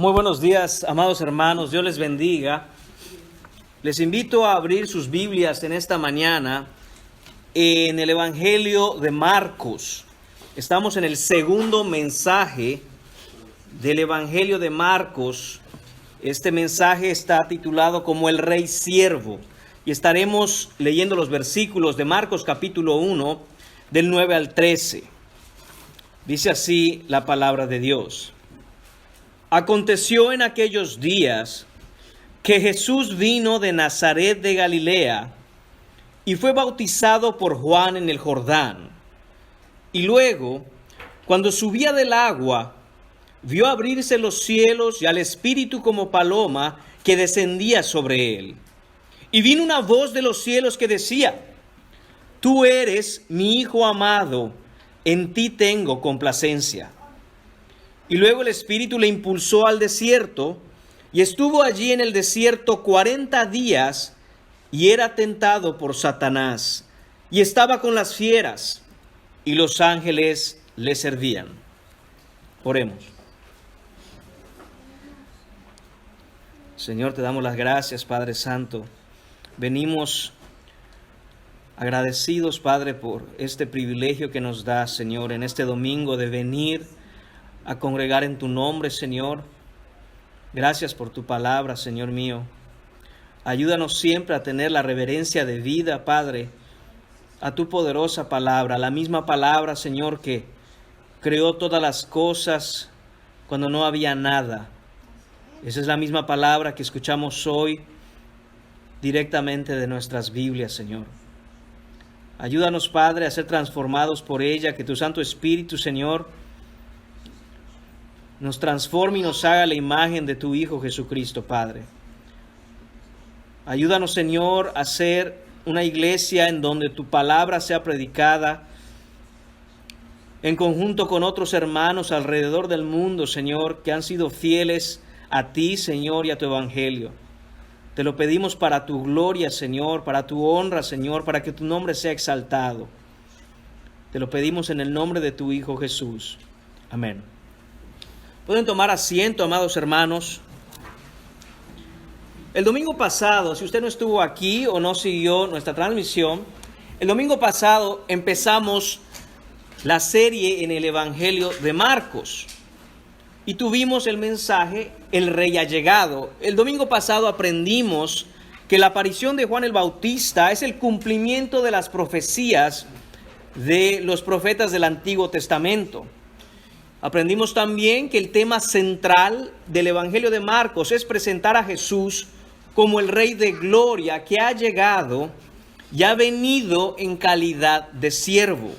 Muy buenos días, amados hermanos, Dios les bendiga. Les invito a abrir sus Biblias en esta mañana en el Evangelio de Marcos. Estamos en el segundo mensaje del Evangelio de Marcos. Este mensaje está titulado como el Rey Siervo y estaremos leyendo los versículos de Marcos capítulo 1 del 9 al 13. Dice así la palabra de Dios. Aconteció en aquellos días que Jesús vino de Nazaret de Galilea y fue bautizado por Juan en el Jordán. Y luego, cuando subía del agua, vio abrirse los cielos y al Espíritu como paloma que descendía sobre él. Y vino una voz de los cielos que decía: Tú eres mi Hijo amado, en ti tengo complacencia. Y luego el Espíritu le impulsó al desierto, y estuvo allí en el desierto 40 días, y era tentado por Satanás, y estaba con las fieras, y los ángeles le servían. Oremos. Señor, te damos las gracias, Padre Santo. Venimos agradecidos, Padre, por este privilegio que nos das, Señor, en este domingo de venir a congregar en tu nombre, Señor. Gracias por tu palabra, Señor mío. Ayúdanos siempre a tener la reverencia de vida, Padre, a tu poderosa palabra, la misma palabra, Señor, que creó todas las cosas cuando no había nada. Esa es la misma palabra que escuchamos hoy directamente de nuestras Biblias, Señor. Ayúdanos, Padre, a ser transformados por ella, que tu Santo Espíritu, Señor, nos transforme y nos haga la imagen de tu Hijo Jesucristo, Padre. Ayúdanos, Señor, a ser una iglesia en donde tu palabra sea predicada en conjunto con otros hermanos alrededor del mundo, Señor, que han sido fieles a ti, Señor, y a tu evangelio. Te lo pedimos para tu gloria, Señor, para tu honra, Señor, para que tu nombre sea exaltado. Te lo pedimos en el nombre de tu Hijo Jesús. Amén. Pueden tomar asiento, amados hermanos. El domingo pasado, si usted no estuvo aquí o no siguió nuestra transmisión, el domingo pasado empezamos la serie en el Evangelio de Marcos y tuvimos el mensaje El Rey ha llegado. El domingo pasado aprendimos que la aparición de Juan el Bautista es el cumplimiento de las profecías de los profetas del Antiguo Testamento. Aprendimos también que el tema central del Evangelio de Marcos es presentar a Jesús como el Rey de Gloria que ha llegado y ha venido en calidad de siervo.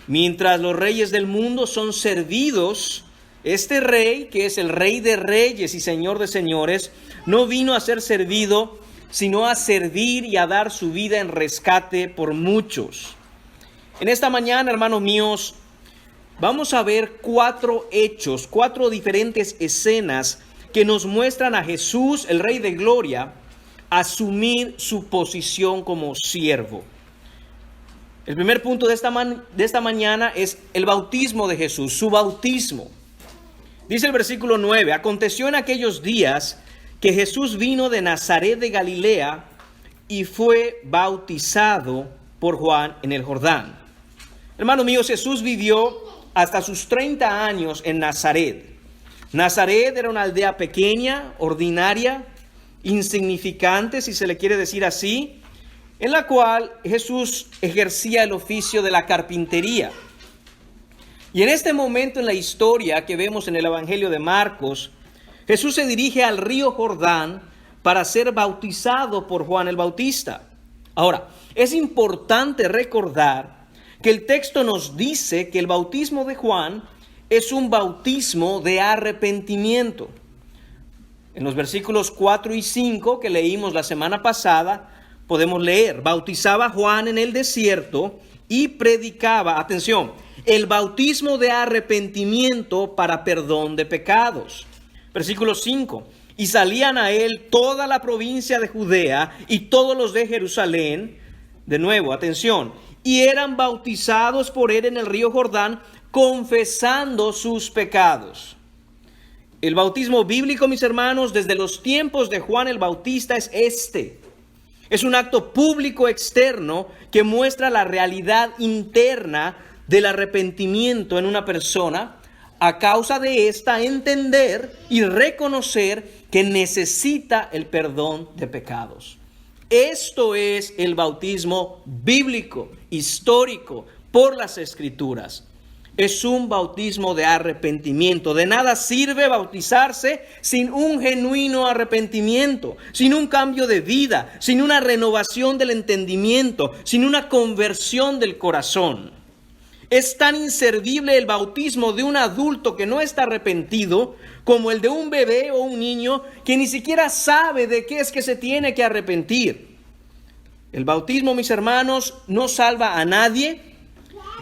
Mientras los reyes del mundo son servidos, este Rey, que es el Rey de Reyes y Señor de Señores, no vino a ser servido, sino a servir y a dar su vida en rescate por muchos. En esta mañana, hermanos míos, vamos a ver 4 hechos, 4 diferentes escenas que nos muestran a Jesús, el Rey de Gloria, asumir su posición como siervo. El primer punto de esta mañana es el bautismo de Jesús, su bautismo. Dice el versículo 9, aconteció en aquellos días que Jesús vino de Nazaret de Galilea y fue bautizado por Juan en el Jordán. Hermanos míos, Jesús vivió hasta sus 30 años en Nazaret. Nazaret era una aldea pequeña, ordinaria, insignificante, si se le quiere decir así, en la cual Jesús ejercía el oficio de la carpintería. Y en este momento en la historia que vemos en el Evangelio de Marcos, Jesús se dirige al río Jordán para ser bautizado por Juan el Bautista. Ahora, es importante recordar que el texto nos dice que el bautismo de Juan es un bautismo de arrepentimiento. En los versículos 4 y 5 que leímos la semana pasada, podemos leer: bautizaba Juan en el desierto y predicaba, atención, el bautismo de arrepentimiento para perdón de pecados. Versículo 5, y salían a él toda la provincia de Judea y todos los de Jerusalén, de nuevo, atención, y eran bautizados por él en el río Jordán, confesando sus pecados. El bautismo bíblico, mis hermanos, desde los tiempos de Juan el Bautista es este. Es un acto público externo que muestra la realidad interna del arrepentimiento en una persona, a causa de esta entender y reconocer que necesita el perdón de pecados. Esto es el bautismo bíblico, histórico, por las Escrituras. Es un bautismo de arrepentimiento. De nada sirve bautizarse sin un genuino arrepentimiento, sin un cambio de vida, sin una renovación del entendimiento, sin una conversión del corazón. Es tan inservible el bautismo de un adulto que no está arrepentido como el de un bebé o un niño que ni siquiera sabe de qué es que se tiene que arrepentir. El bautismo, mis hermanos, no salva a nadie.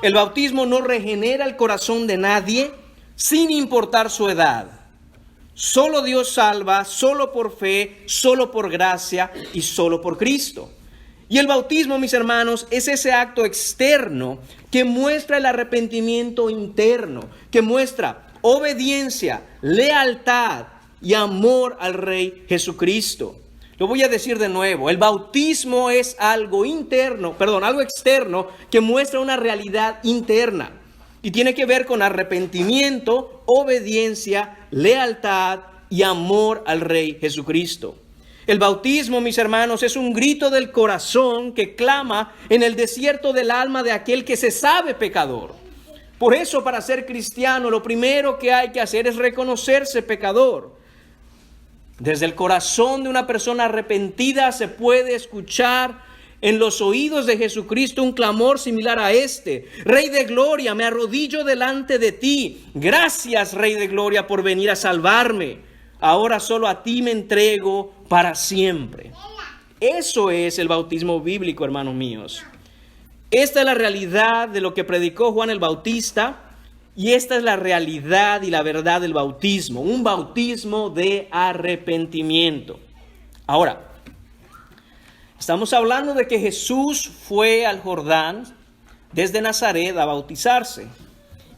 El bautismo no regenera el corazón de nadie, sin importar su edad. Solo Dios salva, solo por fe, solo por gracia y solo por Cristo. Y el bautismo, mis hermanos, es ese acto externo que muestra el arrepentimiento interno, que muestra obediencia, lealtad y amor al Rey Jesucristo. Lo voy a decir de nuevo, el bautismo es algo externo que muestra una realidad interna y tiene que ver con arrepentimiento, obediencia, lealtad y amor al Rey Jesucristo. El bautismo, mis hermanos, es un grito del corazón que clama en el desierto del alma de aquel que se sabe pecador. Por eso, para ser cristiano, lo primero que hay que hacer es reconocerse pecador. Desde el corazón de una persona arrepentida se puede escuchar en los oídos de Jesucristo un clamor similar a este: Rey de gloria, me arrodillo delante de ti. Gracias, Rey de gloria, por venir a salvarme. Ahora solo a ti me entrego para siempre. Eso es el bautismo bíblico, hermanos míos. Esta es la realidad de lo que predicó Juan el Bautista. Y esta es la realidad y la verdad del bautismo, un bautismo de arrepentimiento. Ahora, estamos hablando de que Jesús fue al Jordán desde Nazaret a bautizarse.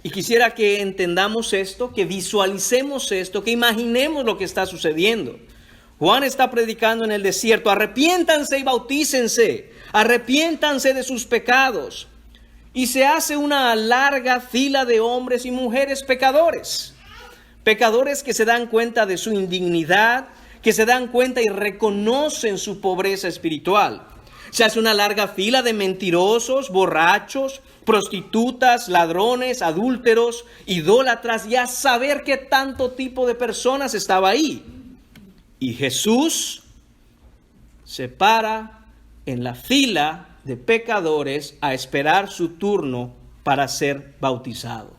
Y quisiera que entendamos esto, que visualicemos esto, que imaginemos lo que está sucediendo. Juan está predicando en el desierto: arrepiéntanse y bautícense, arrepiéntanse de sus pecados. Y se hace una larga fila de hombres y mujeres pecadores. Pecadores que se dan cuenta de su indignidad, que se dan cuenta y reconocen su pobreza espiritual. Se hace una larga fila de mentirosos, borrachos, prostitutas, ladrones, adúlteros, idólatras, y a saber qué tanto tipo de personas estaba ahí. Y Jesús se para en la fila de pecadores a esperar su turno para ser bautizado.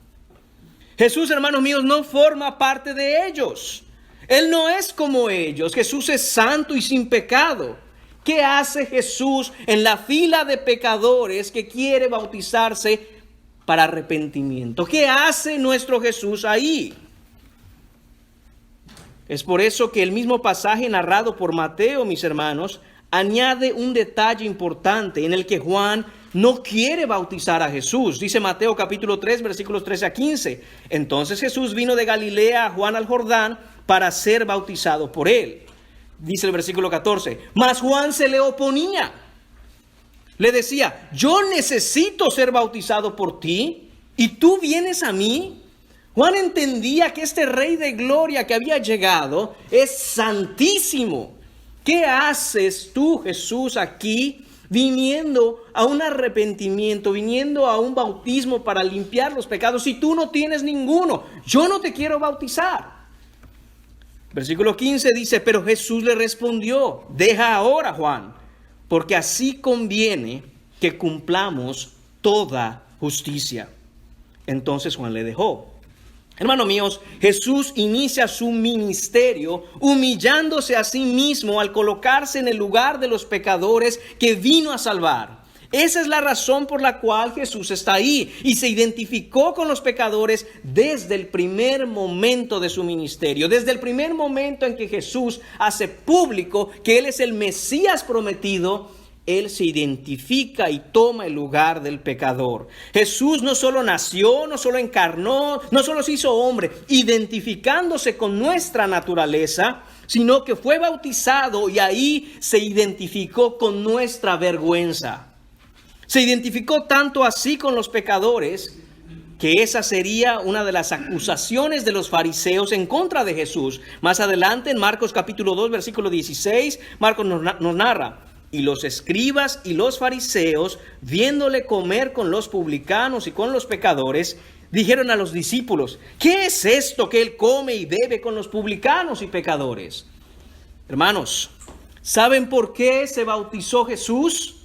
Jesús, hermanos míos, no forma parte de ellos. Él no es como ellos. Jesús es santo y sin pecado. ¿Qué hace Jesús en la fila de pecadores que quiere bautizarse para arrepentimiento? ¿Qué hace nuestro Jesús ahí? Es por eso que el mismo pasaje narrado por Mateo, mis hermanos, añade un detalle importante en el que Juan no quiere bautizar a Jesús. Dice Mateo capítulo 3, versículos 13 a 15. Entonces Jesús vino de Galilea a Juan al Jordán para ser bautizado por él. Dice el versículo 14. Mas Juan se le oponía. Le decía: yo necesito ser bautizado por ti, ¿y tú vienes a mí? Juan entendía que este Rey de gloria que había llegado es santísimo. ¿Qué haces tú, Jesús, aquí, viniendo a un arrepentimiento, viniendo a un bautismo para limpiar los pecados, si tú no tienes ninguno? Yo no te quiero bautizar. Versículo 15 dice: pero Jesús le respondió: deja ahora, Juan, porque así conviene que cumplamos toda justicia. Entonces Juan le dejó. Hermanos míos, Jesús inicia su ministerio humillándose a sí mismo al colocarse en el lugar de los pecadores que vino a salvar. Esa es la razón por la cual Jesús está ahí y se identificó con los pecadores desde el primer momento de su ministerio. Desde el primer momento en que Jesús hace público que Él es el Mesías prometido, Él se identifica y toma el lugar del pecador. Jesús no solo nació, no solo encarnó, no solo se hizo hombre, identificándose con nuestra naturaleza, sino que fue bautizado y ahí se identificó con nuestra vergüenza. Se identificó tanto así con los pecadores que esa sería una de las acusaciones de los fariseos en contra de Jesús. Más adelante en Marcos capítulo 2, versículo 16, Marcos nos narra: y los escribas y los fariseos, viéndole comer con los publicanos y con los pecadores, dijeron a los discípulos: ¿qué es esto que él come y bebe con los publicanos y pecadores? Hermanos, ¿saben por qué se bautizó Jesús?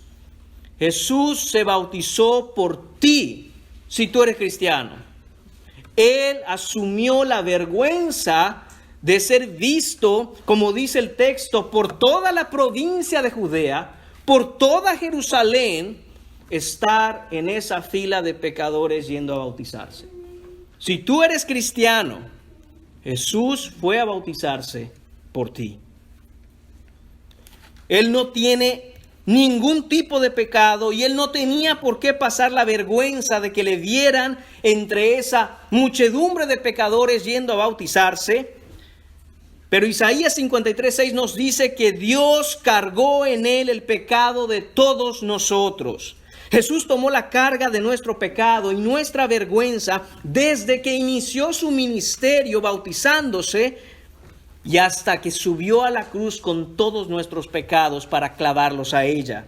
Jesús se bautizó por ti, si tú eres cristiano. Él asumió la vergüenza de ser visto, como dice el texto, por toda la provincia de Judea, por toda Jerusalén, estar en esa fila de pecadores yendo a bautizarse. Si tú eres cristiano, Jesús fue a bautizarse por ti. Él no tiene ningún tipo de pecado y él no tenía por qué pasar la vergüenza de que le vieran entre esa muchedumbre de pecadores yendo a bautizarse. Pero Isaías 53:6 nos dice que Dios cargó en él el pecado de todos nosotros. Jesús tomó la carga de nuestro pecado y nuestra vergüenza desde que inició su ministerio bautizándose y hasta que subió a la cruz con todos nuestros pecados para clavarlos a ella.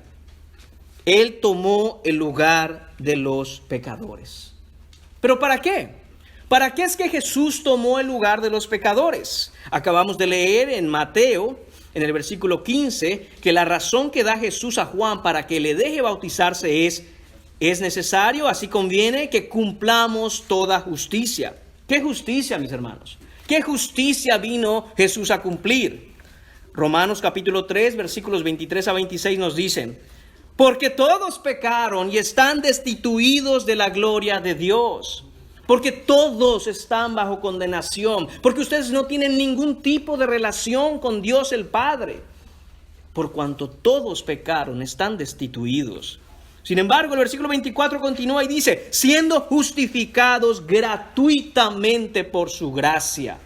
Él tomó el lugar de los pecadores. ¿Pero para qué? ¿Para qué es que Jesús tomó el lugar de los pecadores? Acabamos de leer en Mateo, en el versículo 15, que la razón que da Jesús a Juan para que le deje bautizarse es necesario, así conviene que cumplamos toda justicia. ¿Qué justicia, mis hermanos? ¿Qué justicia vino Jesús a cumplir? Romanos capítulo 3, versículos 23 a 26 nos dicen: porque todos pecaron y están destituidos de la gloria de Dios. Porque todos están bajo condenación. Porque ustedes no tienen ningún tipo de relación con Dios el Padre. Por cuanto todos pecaron, están destituidos. Sin embargo, el versículo 24 continúa y dice: siendo justificados gratuitamente por su gracia.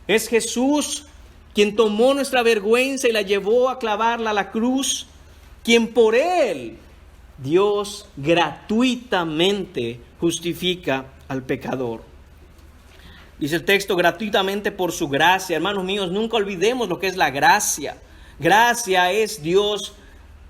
Es Jesús quien tomó nuestra vergüenza y la llevó a clavarla a la cruz, quien por él Dios gratuitamente justifica al pecador. Dice el texto: gratuitamente por su gracia. Hermanos míos, nunca olvidemos lo que es la gracia. Gracia es Dios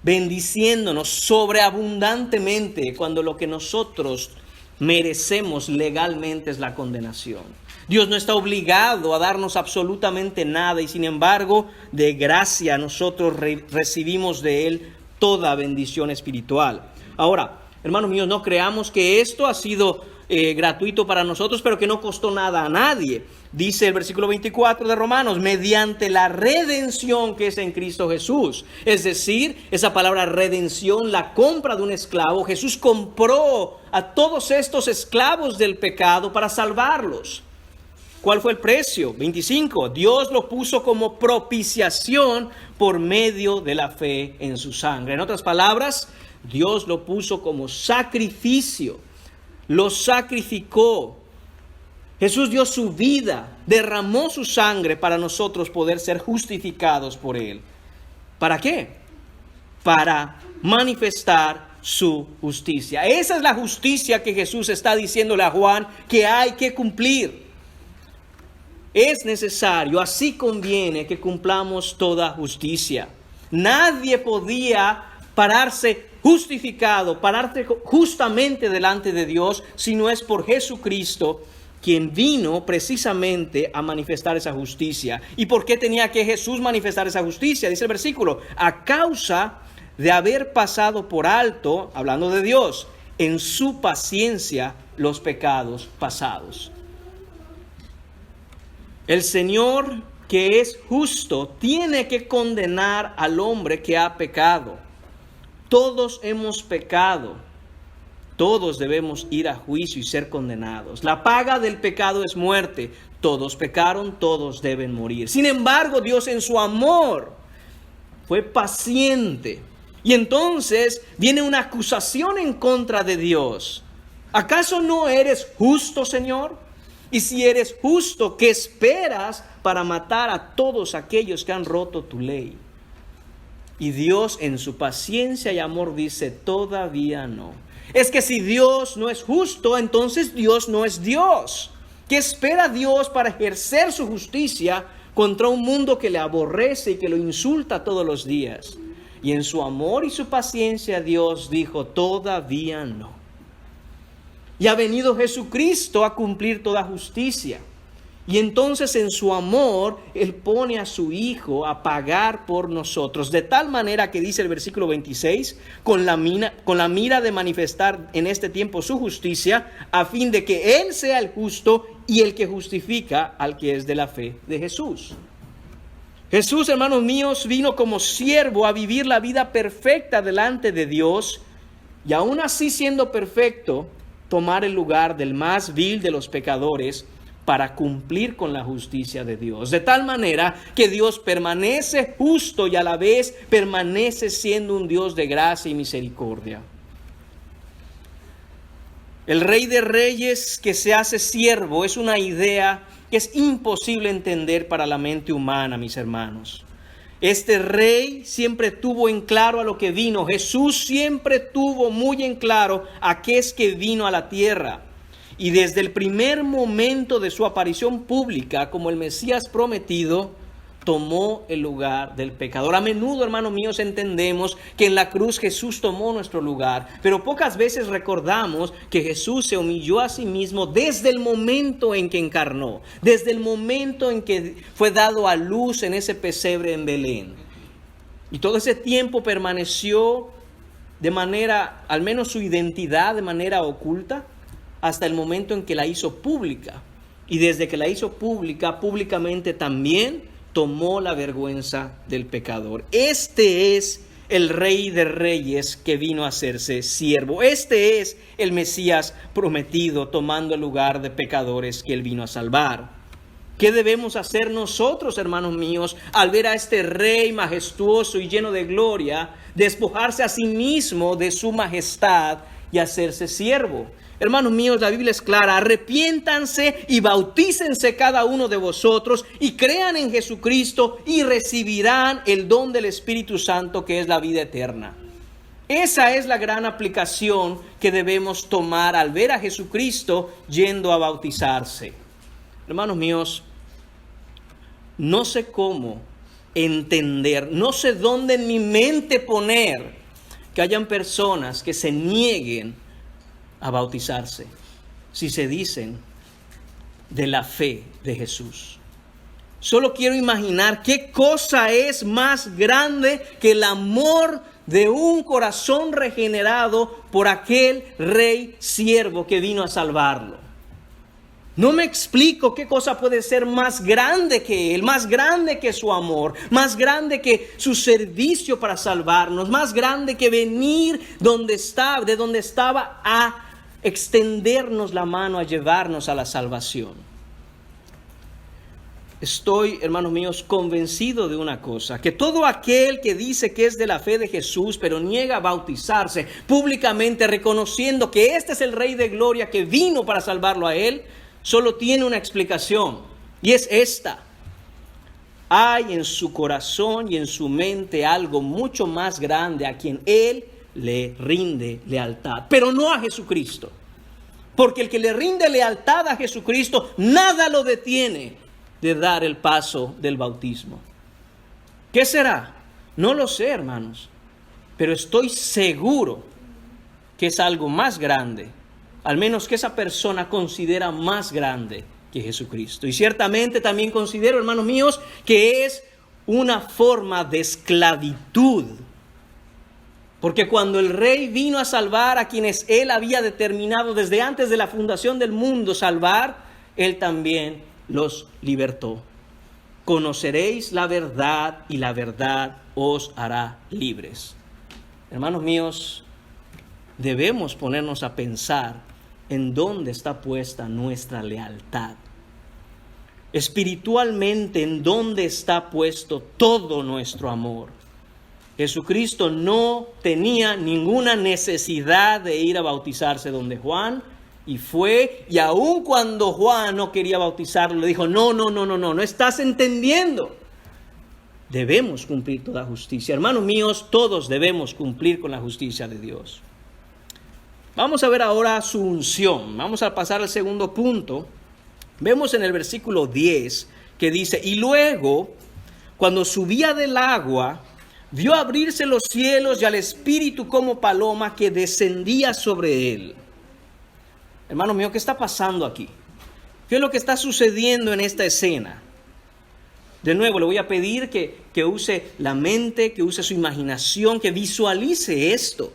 bendiciéndonos sobreabundantemente cuando lo que nosotros merecemos legalmente es la condenación. Dios no está obligado a darnos absolutamente nada y sin embargo, de gracia nosotros recibimos de Él toda bendición espiritual. Ahora, hermanos míos, no creamos que esto ha sido gratuito para nosotros, pero que no costó nada a nadie. Dice el versículo 24 de Romanos: mediante la redención que es en Cristo Jesús. Es decir, esa palabra redención, la compra de un esclavo. Jesús compró a todos estos esclavos del pecado para salvarlos. ¿Cuál fue el precio? 25. Dios lo puso como propiciación por medio de la fe en su sangre. En otras palabras, Dios lo puso como sacrificio. Lo sacrificó. Jesús dio su vida, derramó su sangre para nosotros poder ser justificados por Él. ¿Para qué? Para manifestar su justicia. Esa es la justicia que Jesús está diciéndole a Juan que hay que cumplir. Es necesario, así conviene que cumplamos toda justicia. Nadie podía pararse justificado, pararte justamente delante de Dios, si no es por Jesucristo, quien vino precisamente a manifestar esa justicia. ¿Y por qué tenía que Jesús manifestar esa justicia? Dice el versículo: a causa de haber pasado por alto, hablando de Dios, en su paciencia los pecados pasados. El Señor, que es justo, tiene que condenar al hombre que ha pecado. Todos hemos pecado. Todos debemos ir a juicio y ser condenados. La paga del pecado es muerte. Todos pecaron, todos deben morir. Sin embargo, Dios en su amor fue paciente Y entonces viene una acusación en contra de Dios. ¿Acaso no eres justo, Señor? Y si eres justo, ¿qué esperas para matar a todos aquellos que han roto tu ley? Y Dios en su paciencia y amor dice, todavía no. Es que si Dios no es justo, entonces Dios no es Dios. ¿Qué espera Dios para ejercer su justicia contra un mundo que le aborrece y que lo insulta todos los días? Y en su amor y su paciencia Dios dijo, todavía no. Y ha venido Jesucristo a cumplir toda justicia. Y entonces en su amor, Él pone a su Hijo a pagar por nosotros. De tal manera que dice el versículo 26, con la mira de manifestar en este tiempo su justicia, a fin de que Él sea el justo y el que justifica al que es de la fe de Jesús. Jesús, hermanos míos, vino como siervo a vivir la vida perfecta delante de Dios. Y aún así siendo perfecto, tomar el lugar del más vil de los pecadores para cumplir con la justicia de Dios. De tal manera que Dios permanece justo y a la vez permanece siendo un Dios de gracia y misericordia. El Rey de Reyes que se hace siervo es una idea que es imposible entender para la mente humana, mis hermanos. Este rey siempre tuvo en claro a lo que vino. Jesús siempre tuvo muy en claro a qué es que vino a la tierra. Y desde el primer momento de su aparición pública como el Mesías prometido, tomó el lugar del pecador. A menudo, hermanos míos, entendemos que en la cruz Jesús tomó nuestro lugar, pero pocas veces recordamos que Jesús se humilló a sí mismo desde el momento en que encarnó, desde el momento en que fue dado a luz en ese pesebre en Belén. Y todo ese tiempo permaneció de manera, al menos su identidad de manera oculta, hasta el momento en que la hizo pública. Y desde que la hizo pública, públicamente también tomó la vergüenza del pecador. Este es el Rey de Reyes que vino a hacerse siervo. Este es el Mesías prometido, tomando el lugar de pecadores que Él vino a salvar. ¿Qué debemos hacer nosotros, hermanos míos, al ver a este Rey majestuoso y lleno de gloria, despojarse a sí mismo de su majestad y hacerse siervo? Hermanos míos, la Biblia es clara: arrepiéntanse y bautícense cada uno de vosotros y crean en Jesucristo y recibirán el don del Espíritu Santo, que es la vida eterna. Esa es la gran aplicación que debemos tomar al ver a Jesucristo yendo a bautizarse. Hermanos míos, no sé cómo entender, no sé dónde en mi mente poner que hayan personas que se nieguen a bautizarse si se dicen de la fe de Jesús. Solo quiero imaginar qué cosa es más grande que el amor de un corazón regenerado por aquel Rey siervo que vino a salvarlo. No me explico qué cosa puede ser más grande que Él, más grande que su amor, más grande que su servicio para salvarnos, más grande que venir de donde estaba a extendernos la mano, a llevarnos a la salvación. Estoy, hermanos míos, convencido de una cosa: que todo aquel que dice que es de la fe de Jesús, pero niega a bautizarse públicamente, reconociendo que este es el Rey de Gloria que vino para salvarlo a Él, solo tiene una explicación, y es esta: hay en su corazón y en su mente algo mucho más grande a quien Él le rinde lealtad, pero no a Jesucristo. Porque el que le rinde lealtad a Jesucristo, nada lo detiene de dar el paso del bautismo. ¿Qué será? No lo sé, hermanos, pero estoy seguro que es algo más grande, al menos que esa persona considera más grande que Jesucristo. Y ciertamente también considero, hermanos míos, que es una forma de esclavitud. Porque cuando el Rey vino a salvar a quienes Él había determinado desde antes de la fundación del mundo salvar, Él también los libertó. Conoceréis la verdad y la verdad os hará libres. Hermanos míos, debemos ponernos a pensar en dónde está puesta nuestra lealtad. Espiritualmente, en dónde está puesto todo nuestro amor. Jesucristo no tenía ninguna necesidad de ir a bautizarse donde Juan, y fue, y aun cuando Juan no quería bautizarlo, le dijo, no estás entendiendo. Debemos cumplir toda justicia. Hermanos míos, todos debemos cumplir con la justicia de Dios. Vamos a ver ahora su unción. Vamos a pasar al segundo punto. Vemos en el versículo 10 que dice, y luego, cuando subía del agua, vio abrirse los cielos y al Espíritu como paloma que descendía sobre él. Hermano mío, ¿qué está pasando aquí? ¿Qué es lo que está sucediendo en esta escena? De nuevo, le voy a pedir que use la mente, que use su imaginación, que visualice esto.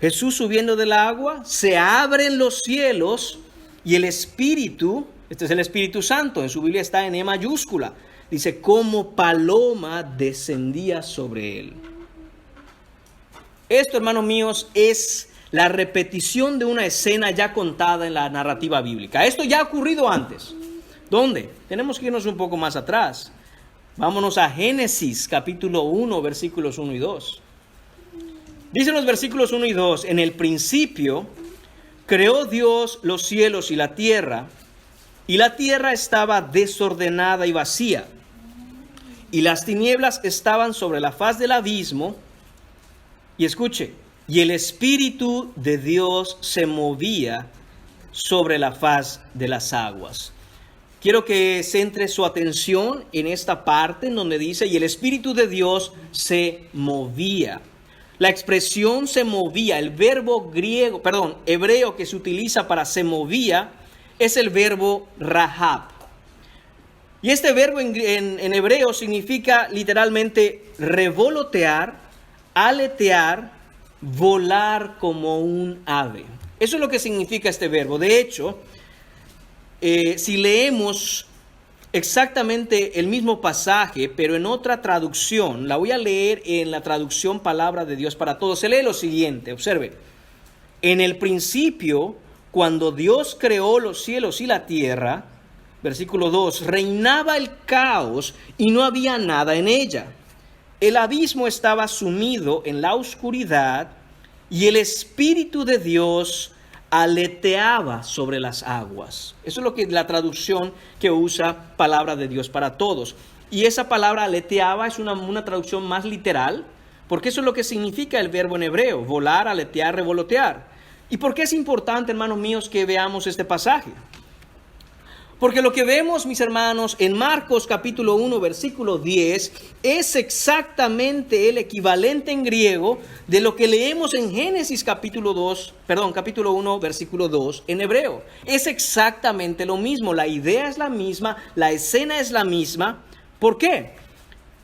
Jesús subiendo del agua, se abren los cielos y el Espíritu, este es el Espíritu Santo, en su Biblia está en E mayúscula, dice, como paloma descendía sobre él. Esto, hermanos míos, es la repetición de una escena ya contada en la narrativa bíblica. Esto ya ha ocurrido antes. ¿Dónde? Tenemos que irnos un poco más atrás. Vámonos a Génesis capítulo 1, versículos 1 y 2. Dicen los versículos 1 y 2, en el principio creó Dios los cielos y la tierra estaba desordenada y vacía, y las tinieblas estaban sobre la faz del abismo, y escuche, y el Espíritu de Dios se movía sobre la faz de las aguas. Quiero que centre su atención en esta parte en donde dice, y el Espíritu de Dios se movía. La expresión se movía, el verbo hebreo que se utiliza para se movía, es el verbo rahab. Y este verbo en hebreo significa literalmente revolotear, aletear, volar como un ave. Eso es lo que significa este verbo. De hecho, si leemos exactamente el mismo pasaje, pero en otra traducción, la voy a leer en la traducción Palabra de Dios para Todos. Se lee lo siguiente, observe. En el principio, cuando Dios creó los cielos y la tierra, versículo 2, reinaba el caos y no había nada en ella. El abismo estaba sumido en la oscuridad y el Espíritu de Dios aleteaba sobre las aguas. Eso es lo que la traducción que usa Palabra de Dios para Todos. Y esa palabra aleteaba es una traducción más literal, porque eso es lo que significa el verbo en hebreo, volar, aletear, revolotear. ¿Y por qué es importante, hermanos míos, que veamos este pasaje? Porque lo que vemos, mis hermanos, en Marcos capítulo 1, versículo 10, es exactamente el equivalente en griego de lo que leemos en Génesis capítulo 1, versículo 2 en hebreo. Es exactamente lo mismo, la idea es la misma, la escena es la misma. ¿Por qué?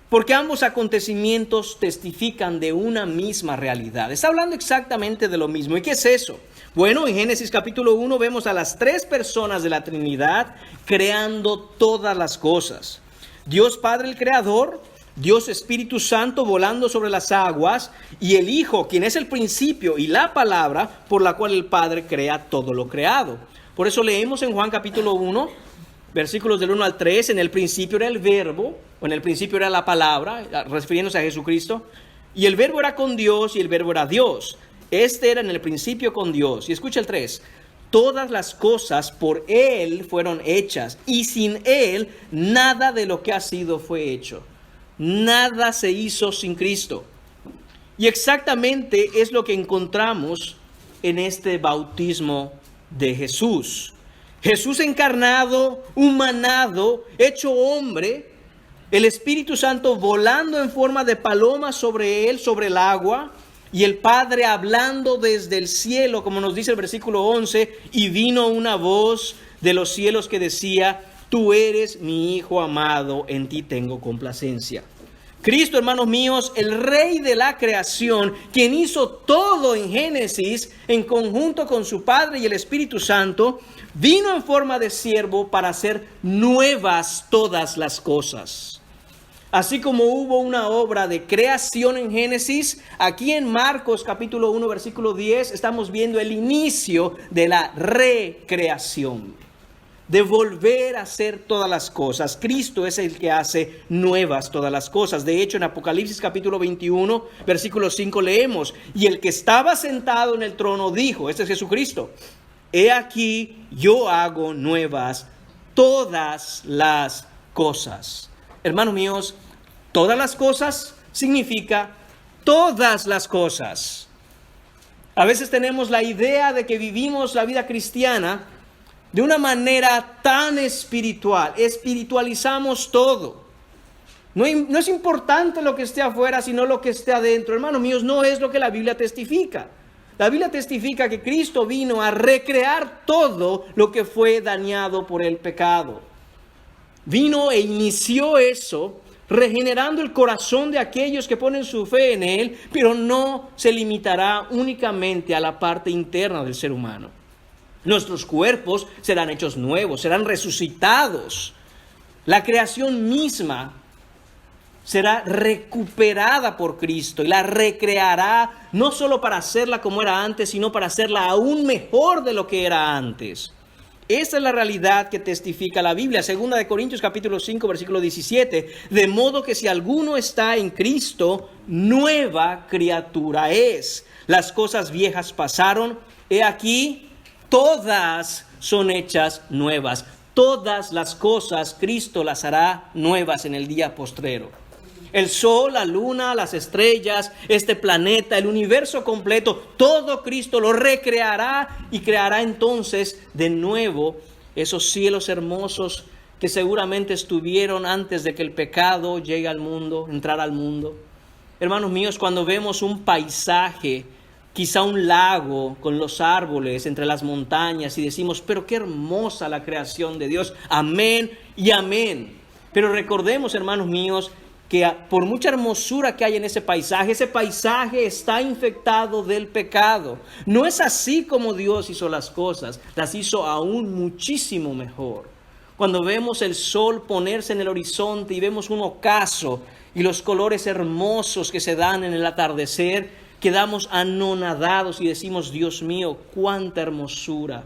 Porque ambos acontecimientos testifican de una misma realidad. Está hablando exactamente de lo mismo. ¿Y qué es eso? Bueno, en Génesis capítulo 1 vemos a las tres personas de la Trinidad creando todas las cosas. Dios Padre el Creador, Dios Espíritu Santo volando sobre las aguas y el Hijo, quien es el principio y la palabra por la cual el Padre crea todo lo creado. Por eso leemos en Juan capítulo 1, versículos del 1 al 3, en el principio era el verbo, o en el principio era la palabra, refiriéndose a Jesucristo, y el verbo era con Dios y el verbo era Dios. Este era en el principio con Dios. Y escucha el 3. Todas las cosas por Él fueron hechas, y sin Él nada de lo que ha sido fue hecho. Nada se hizo sin Cristo. Y exactamente es lo que encontramos en este bautismo de Jesús. Jesús encarnado, humanado, hecho hombre, el Espíritu Santo volando en forma de paloma sobre él, sobre el agua, y el Padre hablando desde el cielo, como nos dice el versículo 11, y vino una voz de los cielos que decía, tú eres mi Hijo amado, en ti tengo complacencia. Cristo, hermanos míos, el Rey de la creación, quien hizo todo en Génesis, en conjunto con su Padre y el Espíritu Santo, vino en forma de siervo para hacer nuevas todas las cosas. Así como hubo una obra de creación en Génesis, aquí en Marcos capítulo 1, versículo 10, estamos viendo el inicio de la recreación. de volver a hacer todas las cosas. Cristo es el que hace nuevas todas las cosas. De hecho, en Apocalipsis capítulo 21, versículo 5 leemos, y el que estaba sentado en el trono dijo, este es Jesucristo, he aquí yo hago nuevas todas las cosas. Hermanos míos, todas las cosas significa todas las cosas. A veces tenemos la idea de que vivimos la vida cristiana de una manera tan espiritual. Espiritualizamos todo. No es importante lo que esté afuera, sino lo que esté adentro. Hermanos míos, no es lo que la Biblia testifica. La Biblia testifica que Cristo vino a recrear todo lo que fue dañado por el pecado. Vino e inició eso, regenerando el corazón de aquellos que ponen su fe en Él, pero no se limitará únicamente a la parte interna del ser humano. Nuestros cuerpos serán hechos nuevos, serán resucitados. La creación misma será recuperada por Cristo y la recreará no solo para hacerla como era antes, sino para hacerla aún mejor de lo que era antes. Esa es la realidad que testifica la Biblia. 2 Corintios capítulo 5, versículo 17. De modo que si alguno está en Cristo, nueva criatura es. Las cosas viejas pasaron, he aquí, todas son hechas nuevas. Todas las cosas Cristo las hará nuevas en el día postrero. El sol, la luna, las estrellas, este planeta, el universo completo, todo Cristo lo recreará y creará entonces de nuevo esos cielos hermosos que seguramente estuvieron antes de que el pecado llegue al mundo, entrara al mundo. Hermanos míos, cuando vemos un paisaje, quizá un lago con los árboles entre las montañas y decimos, pero qué hermosa la creación de Dios, amén y amén. Pero recordemos, hermanos míos, que por mucha hermosura que hay en ese paisaje está infectado del pecado. No es así como Dios hizo las cosas, las hizo aún muchísimo mejor. Cuando vemos el sol ponerse en el horizonte y vemos un ocaso y los colores hermosos que se dan en el atardecer, quedamos anonadados y decimos, Dios mío, cuánta hermosura.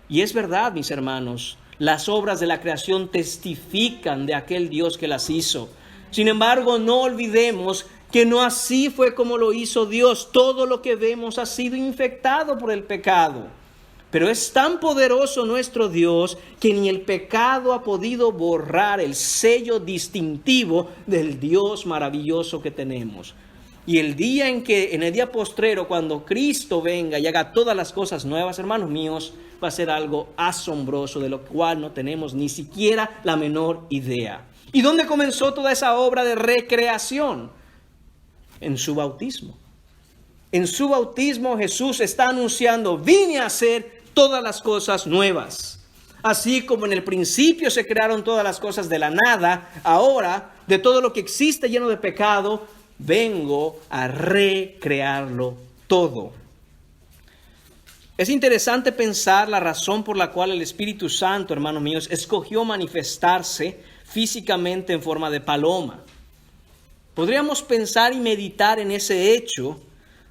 Y es verdad, mis hermanos, las obras de la creación testifican de aquel Dios que las hizo. Sin embargo, no olvidemos que no así fue como lo hizo Dios. Todo lo que vemos ha sido infectado por el pecado. Pero es tan poderoso nuestro Dios que ni el pecado ha podido borrar el sello distintivo del Dios maravilloso que tenemos. Y el día en el día postrero, cuando Cristo venga y haga todas las cosas nuevas, hermanos míos, va a ser algo asombroso de lo cual no tenemos ni siquiera la menor idea. ¿Y dónde comenzó toda esa obra de recreación? En su bautismo. En su bautismo Jesús está anunciando, vine a hacer todas las cosas nuevas. Así como en el principio se crearon todas las cosas de la nada, ahora de todo lo que existe lleno de pecado, vengo a recrearlo todo. Es interesante pensar la razón por la cual el Espíritu Santo, hermanos míos, escogió manifestarse físicamente en forma de paloma. Podríamos pensar y meditar en ese hecho,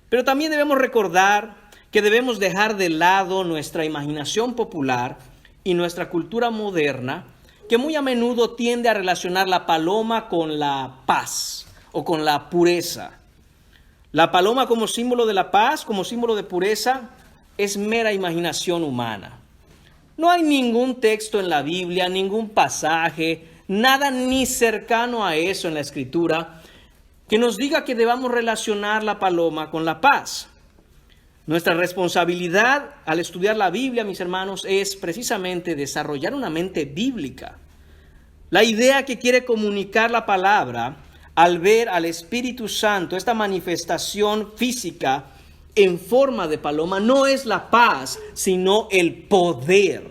pero también debemos recordar que debemos dejar de lado nuestra imaginación popular y nuestra cultura moderna, que muy a menudo tiende a relacionar la paloma con la paz o con la pureza. La paloma como símbolo de la paz, como símbolo de pureza, es mera imaginación humana. No hay ningún texto en la Biblia, ningún pasaje, nada ni cercano a eso en la Escritura que nos diga que debamos relacionar la paloma con la paz. Nuestra responsabilidad al estudiar la Biblia, mis hermanos, es precisamente desarrollar una mente bíblica. La idea que quiere comunicar la palabra al ver al Espíritu Santo, esta manifestación física en forma de paloma, no es la paz, sino el poder.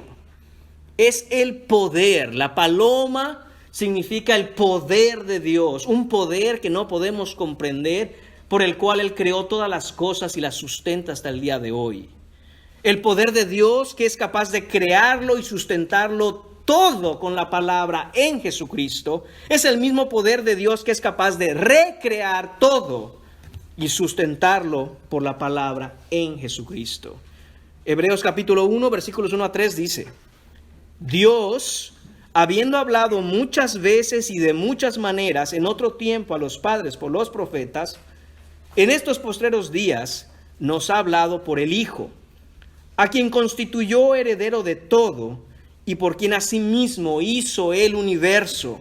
Es el poder. La paloma significa el poder de Dios, un poder que no podemos comprender, por el cual Él creó todas las cosas y las sustenta hasta el día de hoy. El poder de Dios que es capaz de crearlo y sustentarlo todo con la palabra en Jesucristo, es el mismo poder de Dios que es capaz de recrear todo y sustentarlo por la palabra en Jesucristo. Hebreos capítulo 1, versículos 1 a 3 dice: Dios, habiendo hablado muchas veces y de muchas maneras en otro tiempo a los padres por los profetas, en estos postreros días nos ha hablado por el Hijo, a quien constituyó heredero de todo y por quien asimismo hizo el universo,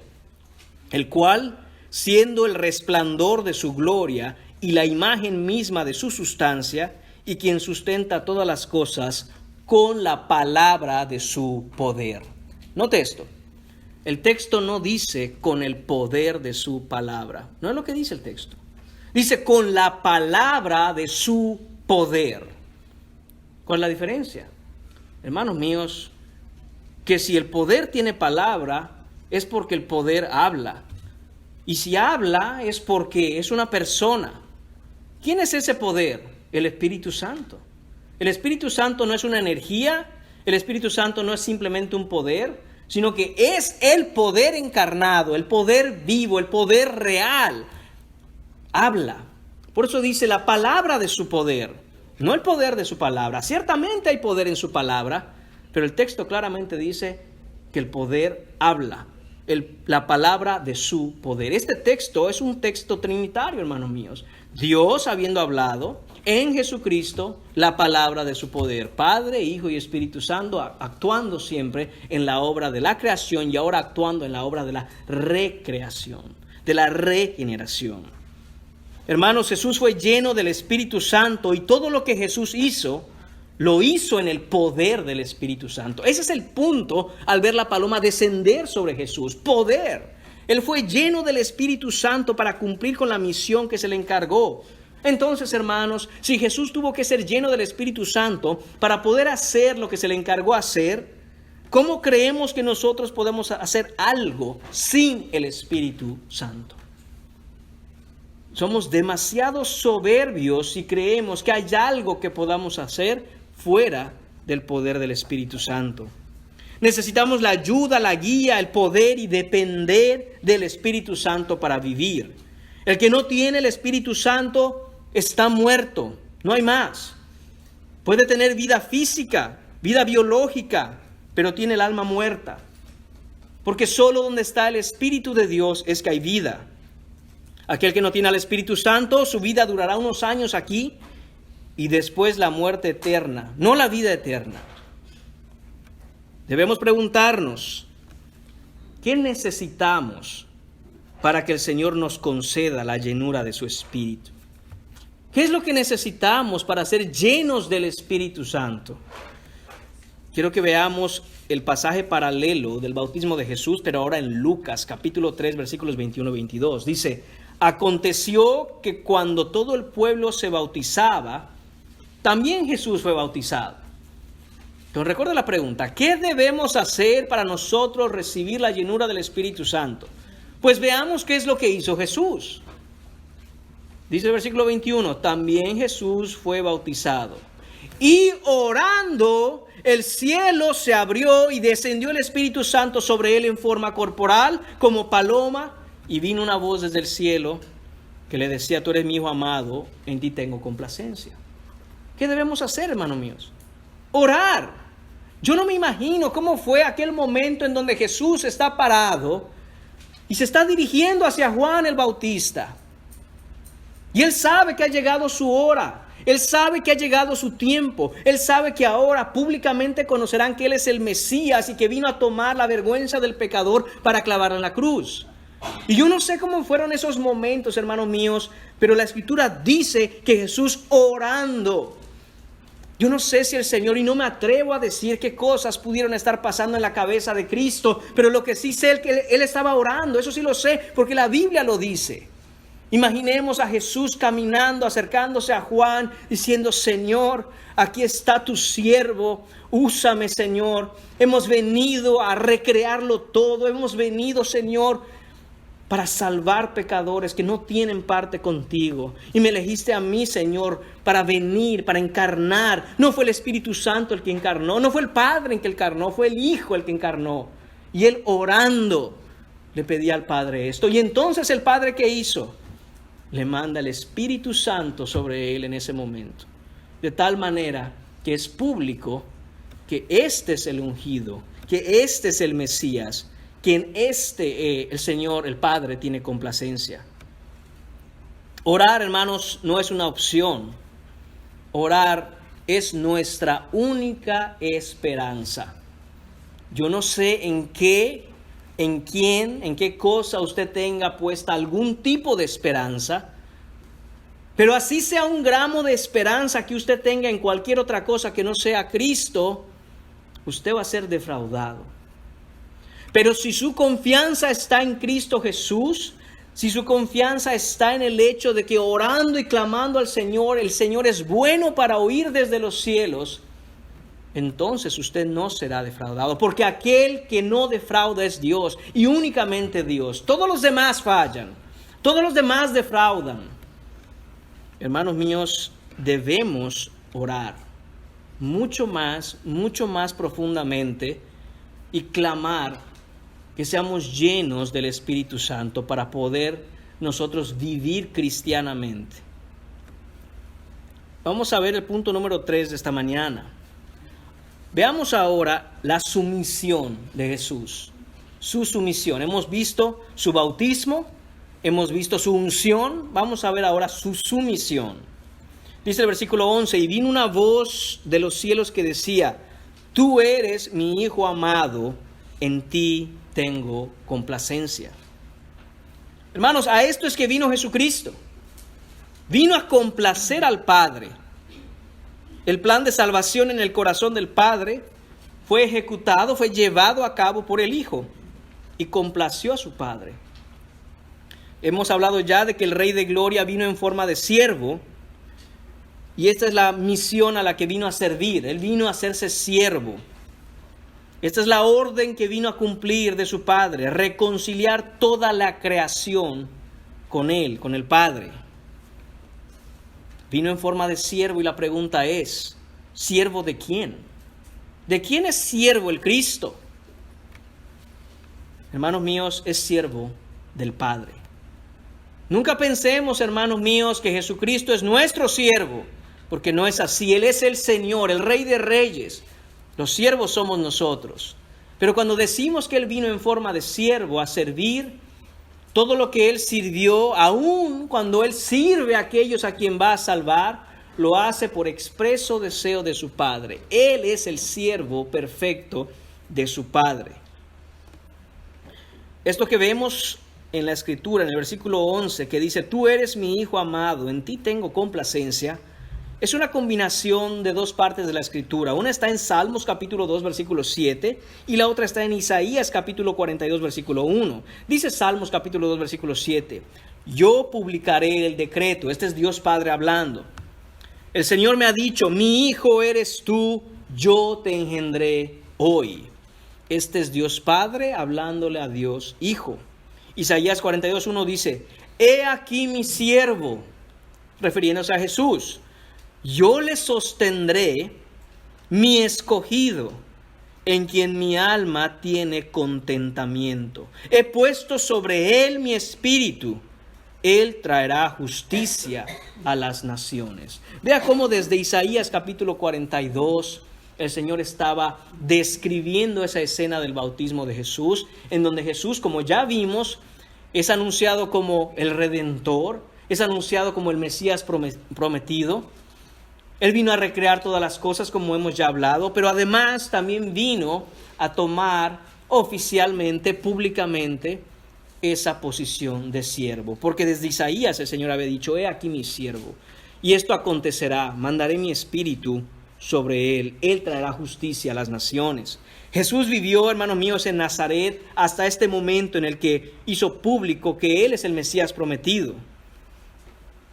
el cual, siendo el resplandor de su gloria y la imagen misma de su sustancia, y quien sustenta todas las cosas con la palabra de su poder. Note esto, el texto no dice con el poder de su palabra, no es lo que dice el texto. Dice con la palabra de su poder. ¿Cuál es la diferencia? Hermanos míos, que si el poder tiene palabra, es porque el poder habla. Y si habla, es porque es una persona. ¿Quién es ese poder? El Espíritu Santo. El Espíritu Santo no es una energía, el Espíritu Santo no es simplemente un poder, sino que es el poder encarnado, el poder vivo, el poder real. Habla. Por eso dice la palabra de su poder, no el poder de su palabra. Ciertamente hay poder en su palabra, pero el texto claramente dice que el poder habla, la palabra de su poder. Este texto es un texto trinitario, hermanos míos. Dios habiendo hablado en Jesucristo la palabra de su poder, Padre, Hijo y Espíritu Santo, actuando siempre en la obra de la creación y ahora actuando en la obra de la recreación, de la regeneración. Hermanos, Jesús fue lleno del Espíritu Santo y todo lo que Jesús hizo, lo hizo en el poder del Espíritu Santo. Ese es el punto al ver la paloma descender sobre Jesús, poder. Él fue lleno del Espíritu Santo para cumplir con la misión que se le encargó. Entonces, hermanos, si Jesús tuvo que ser lleno del Espíritu Santo para poder hacer lo que se le encargó hacer, ¿cómo creemos que nosotros podemos hacer algo sin el Espíritu Santo? Somos demasiado soberbios si creemos que hay algo que podamos hacer fuera del poder del Espíritu Santo. Necesitamos la ayuda, la guía, el poder y depender del Espíritu Santo para vivir. El que no tiene el Espíritu Santo está muerto, no hay más. Puede tener vida física, vida biológica, pero tiene el alma muerta. Porque solo donde está el Espíritu de Dios es que hay vida. Aquel que no tiene al Espíritu Santo, su vida durará unos años aquí y después la muerte eterna, no la vida eterna. Debemos preguntarnos, ¿qué necesitamos para que el Señor nos conceda la llenura de su Espíritu? ¿Qué es lo que necesitamos para ser llenos del Espíritu Santo? Quiero que veamos el pasaje paralelo del bautismo de Jesús, pero ahora en Lucas, capítulo 3, versículos 21-22. Dice, aconteció que cuando todo el pueblo se bautizaba, también Jesús fue bautizado. Entonces recuerda la pregunta, ¿qué debemos hacer para nosotros recibir la llenura del Espíritu Santo? Pues veamos qué es lo que hizo Jesús. Dice el versículo 21, también Jesús fue bautizado. Y orando, el cielo se abrió y descendió el Espíritu Santo sobre él en forma corporal, como paloma, y vino una voz desde el cielo que le decía, tú eres mi Hijo amado, en ti tengo complacencia. ¿Qué debemos hacer, hermanos míos? Orar. Yo no me imagino cómo fue aquel momento en donde Jesús está parado y se está dirigiendo hacia Juan el Bautista. Y él sabe que ha llegado su hora. Él sabe que ha llegado su tiempo. Él sabe que ahora públicamente conocerán que Él es el Mesías y que vino a tomar la vergüenza del pecador para clavarlo en la cruz. Y yo no sé cómo fueron esos momentos, hermanos míos, pero la Escritura dice que Jesús orando. Yo no sé si el Señor, y no me atrevo a decir qué cosas pudieron estar pasando en la cabeza de Cristo, pero lo que sí sé es que Él estaba orando, eso sí lo sé, porque la Biblia lo dice. Imaginemos a Jesús caminando, acercándose a Juan, diciendo, Señor, aquí está tu siervo, úsame, Señor. Hemos venido a recrearlo todo, hemos venido, Señor, para salvar pecadores que no tienen parte contigo. Y me elegiste a mí, Señor, para venir, para encarnar. No fue el Espíritu Santo el que encarnó, no fue el Padre el que encarnó, fue el Hijo el que encarnó. Y Él orando le pedía al Padre esto. Y entonces el Padre, ¿qué hizo? Le manda el Espíritu Santo sobre él en ese momento. De tal manera que es público que este es el ungido, que este es el Mesías, que en el Señor, el Padre, tiene complacencia. Orar, hermanos, no es una opción. Orar es nuestra única esperanza. Yo no sé en qué cosa usted tenga puesta algún tipo de esperanza, pero así sea un gramo de esperanza que usted tenga en cualquier otra cosa que no sea Cristo, usted va a ser defraudado. Pero si su confianza está en Cristo Jesús, si su confianza está en el hecho de que orando y clamando al Señor, el Señor es bueno para oír desde los cielos, entonces usted no será defraudado, porque aquel que no defrauda es Dios y únicamente Dios. Todos los demás fallan, todos los demás defraudan. Hermanos míos, debemos orar mucho más profundamente y clamar que seamos llenos del Espíritu Santo para poder nosotros vivir cristianamente. Vamos a ver el punto número 3 de esta mañana. Veamos ahora la sumisión de Jesús, su sumisión. Hemos visto su bautismo, hemos visto su unción, vamos a ver ahora su sumisión. Dice el versículo 11, y vino una voz de los cielos que decía, tú eres mi Hijo amado, en ti tengo complacencia. Hermanos, a esto es que vino Jesucristo. Vino a complacer al Padre. El plan de salvación en el corazón del Padre fue ejecutado, fue llevado a cabo por el Hijo y complació a su Padre. Hemos hablado ya de que el Rey de Gloria vino en forma de siervo y esta es la misión a la que vino a servir. Él vino a hacerse siervo. Esta es la orden que vino a cumplir de su Padre, reconciliar toda la creación con Él, con el Padre. Vino en forma de siervo y la pregunta es, ¿siervo de quién? ¿De quién es siervo el Cristo? Hermanos míos, es siervo del Padre. Nunca pensemos, hermanos míos, que Jesucristo es nuestro siervo, porque no es así. Él es el Señor, el Rey de Reyes. Los siervos somos nosotros. Pero cuando decimos que Él vino en forma de siervo a servir, todo lo que Él sirvió, aun cuando Él sirve a aquellos a quien va a salvar, lo hace por expreso deseo de su Padre. Él es el siervo perfecto de su Padre. Esto que vemos en la Escritura, en el versículo 11, que dice, tú eres mi Hijo amado, en ti tengo complacencia, es una combinación de dos partes de la Escritura. Una está en Salmos capítulo 2, versículo 7, y la otra está en Isaías capítulo 42, versículo 1. Dice Salmos capítulo 2, versículo 7, yo publicaré el decreto. Este es Dios Padre hablando. El Señor me ha dicho, mi hijo eres tú, yo te engendré hoy. Este es Dios Padre hablándole a Dios Hijo. Isaías 42, 1 dice, he aquí mi siervo, refiriéndose a Jesús. Yo le sostendré, mi escogido, en quien mi alma tiene contentamiento. He puesto sobre él mi espíritu. Él traerá justicia a las naciones. Vea cómo desde Isaías capítulo 42 el Señor estaba describiendo esa escena del bautismo de Jesús, en donde Jesús, como ya vimos, es anunciado como el Redentor, es anunciado como el Mesías prometido. Él vino a recrear todas las cosas como hemos ya hablado, pero además también vino a tomar oficialmente, públicamente, esa posición de siervo. Porque desde Isaías el Señor había dicho, he aquí mi siervo, y esto acontecerá, mandaré mi espíritu sobre él, él traerá justicia a las naciones. Jesús vivió, hermanos míos, en Nazaret hasta este momento en el que hizo público que él es el Mesías prometido.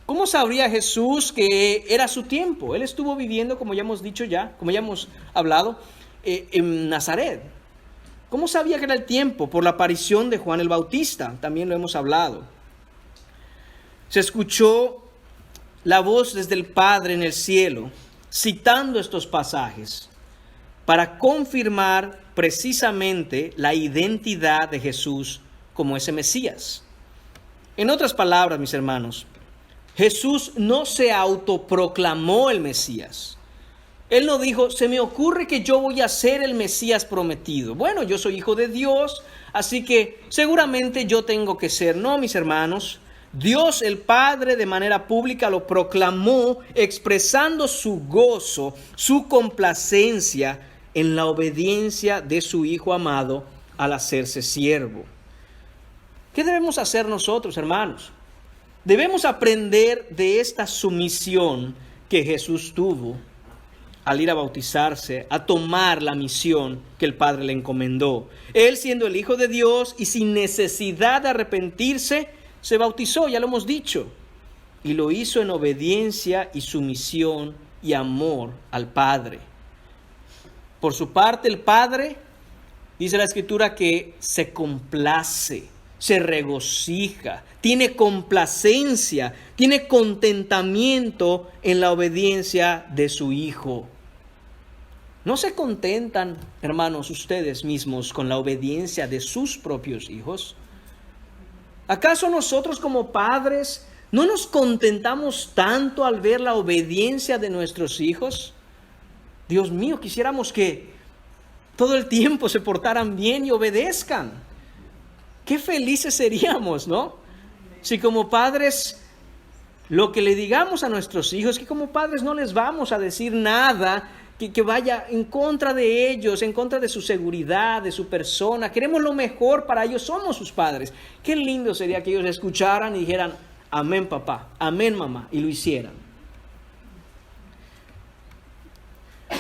¿Cómo sabría Jesús que era su tiempo? Él estuvo viviendo, como ya hemos dicho como ya hemos hablado, en Nazaret. ¿Cómo sabía que era el tiempo? Por la aparición de Juan el Bautista, también lo hemos hablado. Se escuchó la voz desde el Padre en el cielo, citando estos pasajes, para confirmar precisamente la identidad de Jesús como ese Mesías. En otras palabras, mis hermanos, Jesús no se autoproclamó el Mesías. Él no dijo, se me ocurre que yo voy a ser el Mesías prometido. Bueno, yo soy hijo de Dios, así que seguramente yo tengo que ser. No, mis hermanos, Dios el Padre de manera pública lo proclamó expresando su gozo, su complacencia en la obediencia de su Hijo amado al hacerse siervo. ¿Qué debemos hacer nosotros, hermanos? Debemos aprender de esta sumisión que Jesús tuvo al ir a bautizarse, a tomar la misión que el Padre le encomendó. Él, siendo el Hijo de Dios y sin necesidad de arrepentirse, se bautizó, ya lo hemos dicho, y lo hizo en obediencia y sumisión y amor al Padre. Por su parte, el Padre, dice la Escritura, que se complace, se regocija, tiene complacencia, tiene contentamiento en la obediencia de su Hijo. ¿No se contentan, hermanos, ustedes mismos con la obediencia de sus propios hijos? ¿Acaso nosotros como padres no nos contentamos tanto al ver la obediencia de nuestros hijos? Dios mío, quisiéramos que todo el tiempo se portaran bien y obedezcan. Qué felices seríamos, ¿no? Si como padres lo que le digamos a nuestros hijos, que como padres no les vamos a decir nada que vaya en contra de ellos, en contra de su seguridad, de su persona. Queremos lo mejor para ellos, somos sus padres. Qué lindo sería que ellos escucharan y dijeran, amén papá, amén mamá, y lo hicieran.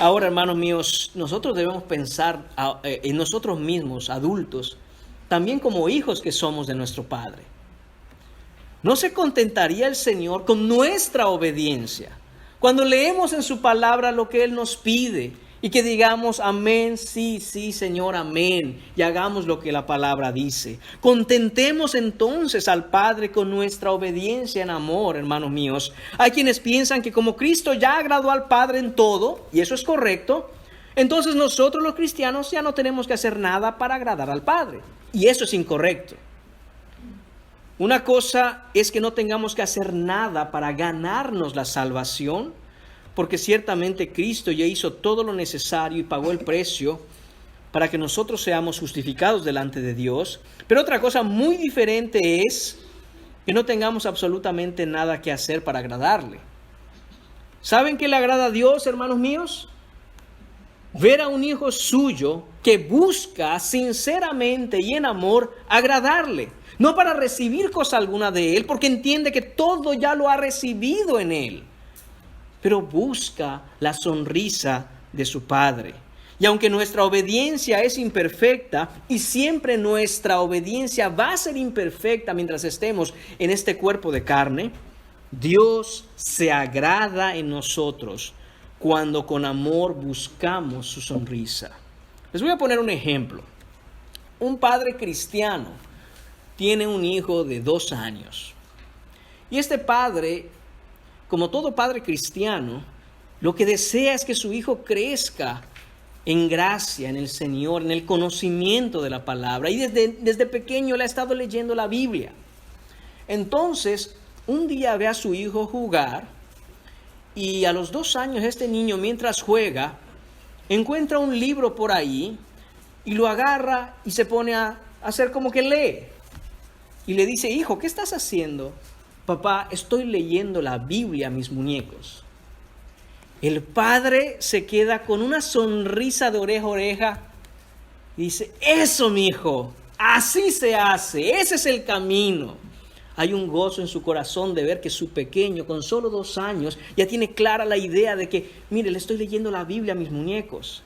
Ahora, hermanos míos, nosotros debemos pensar en nosotros mismos, adultos, también como hijos que somos de nuestro Padre. ¿No se contentaría el Señor con nuestra obediencia? Cuando leemos en su palabra lo que Él nos pide y que digamos amén, sí, sí, Señor, amén, y hagamos lo que la palabra dice. Contentemos entonces al Padre con nuestra obediencia en amor, hermanos míos. Hay quienes piensan que como Cristo ya agradó al Padre en todo, y eso es correcto, entonces nosotros los cristianos ya no tenemos que hacer nada para agradar al Padre. Y eso es incorrecto. Una cosa es que no tengamos que hacer nada para ganarnos la salvación, porque ciertamente Cristo ya hizo todo lo necesario y pagó el precio para que nosotros seamos justificados delante de Dios. Pero otra cosa muy diferente es que no tengamos absolutamente nada que hacer para agradarle. ¿Saben qué le agrada a Dios, hermanos míos? Ver a un hijo suyo que busca sinceramente y en amor agradarle. No para recibir cosa alguna de Él, porque entiende que todo ya lo ha recibido en Él. Pero busca la sonrisa de su Padre. Y aunque nuestra obediencia es imperfecta, y siempre nuestra obediencia va a ser imperfecta mientras estemos en este cuerpo de carne, Dios se agrada en nosotros cuando con amor buscamos su sonrisa. Les voy a poner un ejemplo. Un padre cristiano tiene un hijo de 2 años. Y este padre, como todo padre cristiano, lo que desea es que su hijo crezca en gracia, en el Señor, en el conocimiento de la palabra. Y desde pequeño le ha estado leyendo la Biblia. Entonces, un día ve a su hijo jugar y a los 2 años este niño, mientras juega, encuentra un libro por ahí y lo agarra y se pone a hacer como que lee. Y le dice, hijo, ¿qué estás haciendo? Papá, estoy leyendo la Biblia a mis muñecos. El padre se queda con una sonrisa de oreja a oreja y dice, eso, mi hijo, así se hace, ese es el camino. Hay un gozo en su corazón de ver que su pequeño, con solo 2 años, ya tiene clara la idea de que, mire, le estoy leyendo la Biblia a mis muñecos.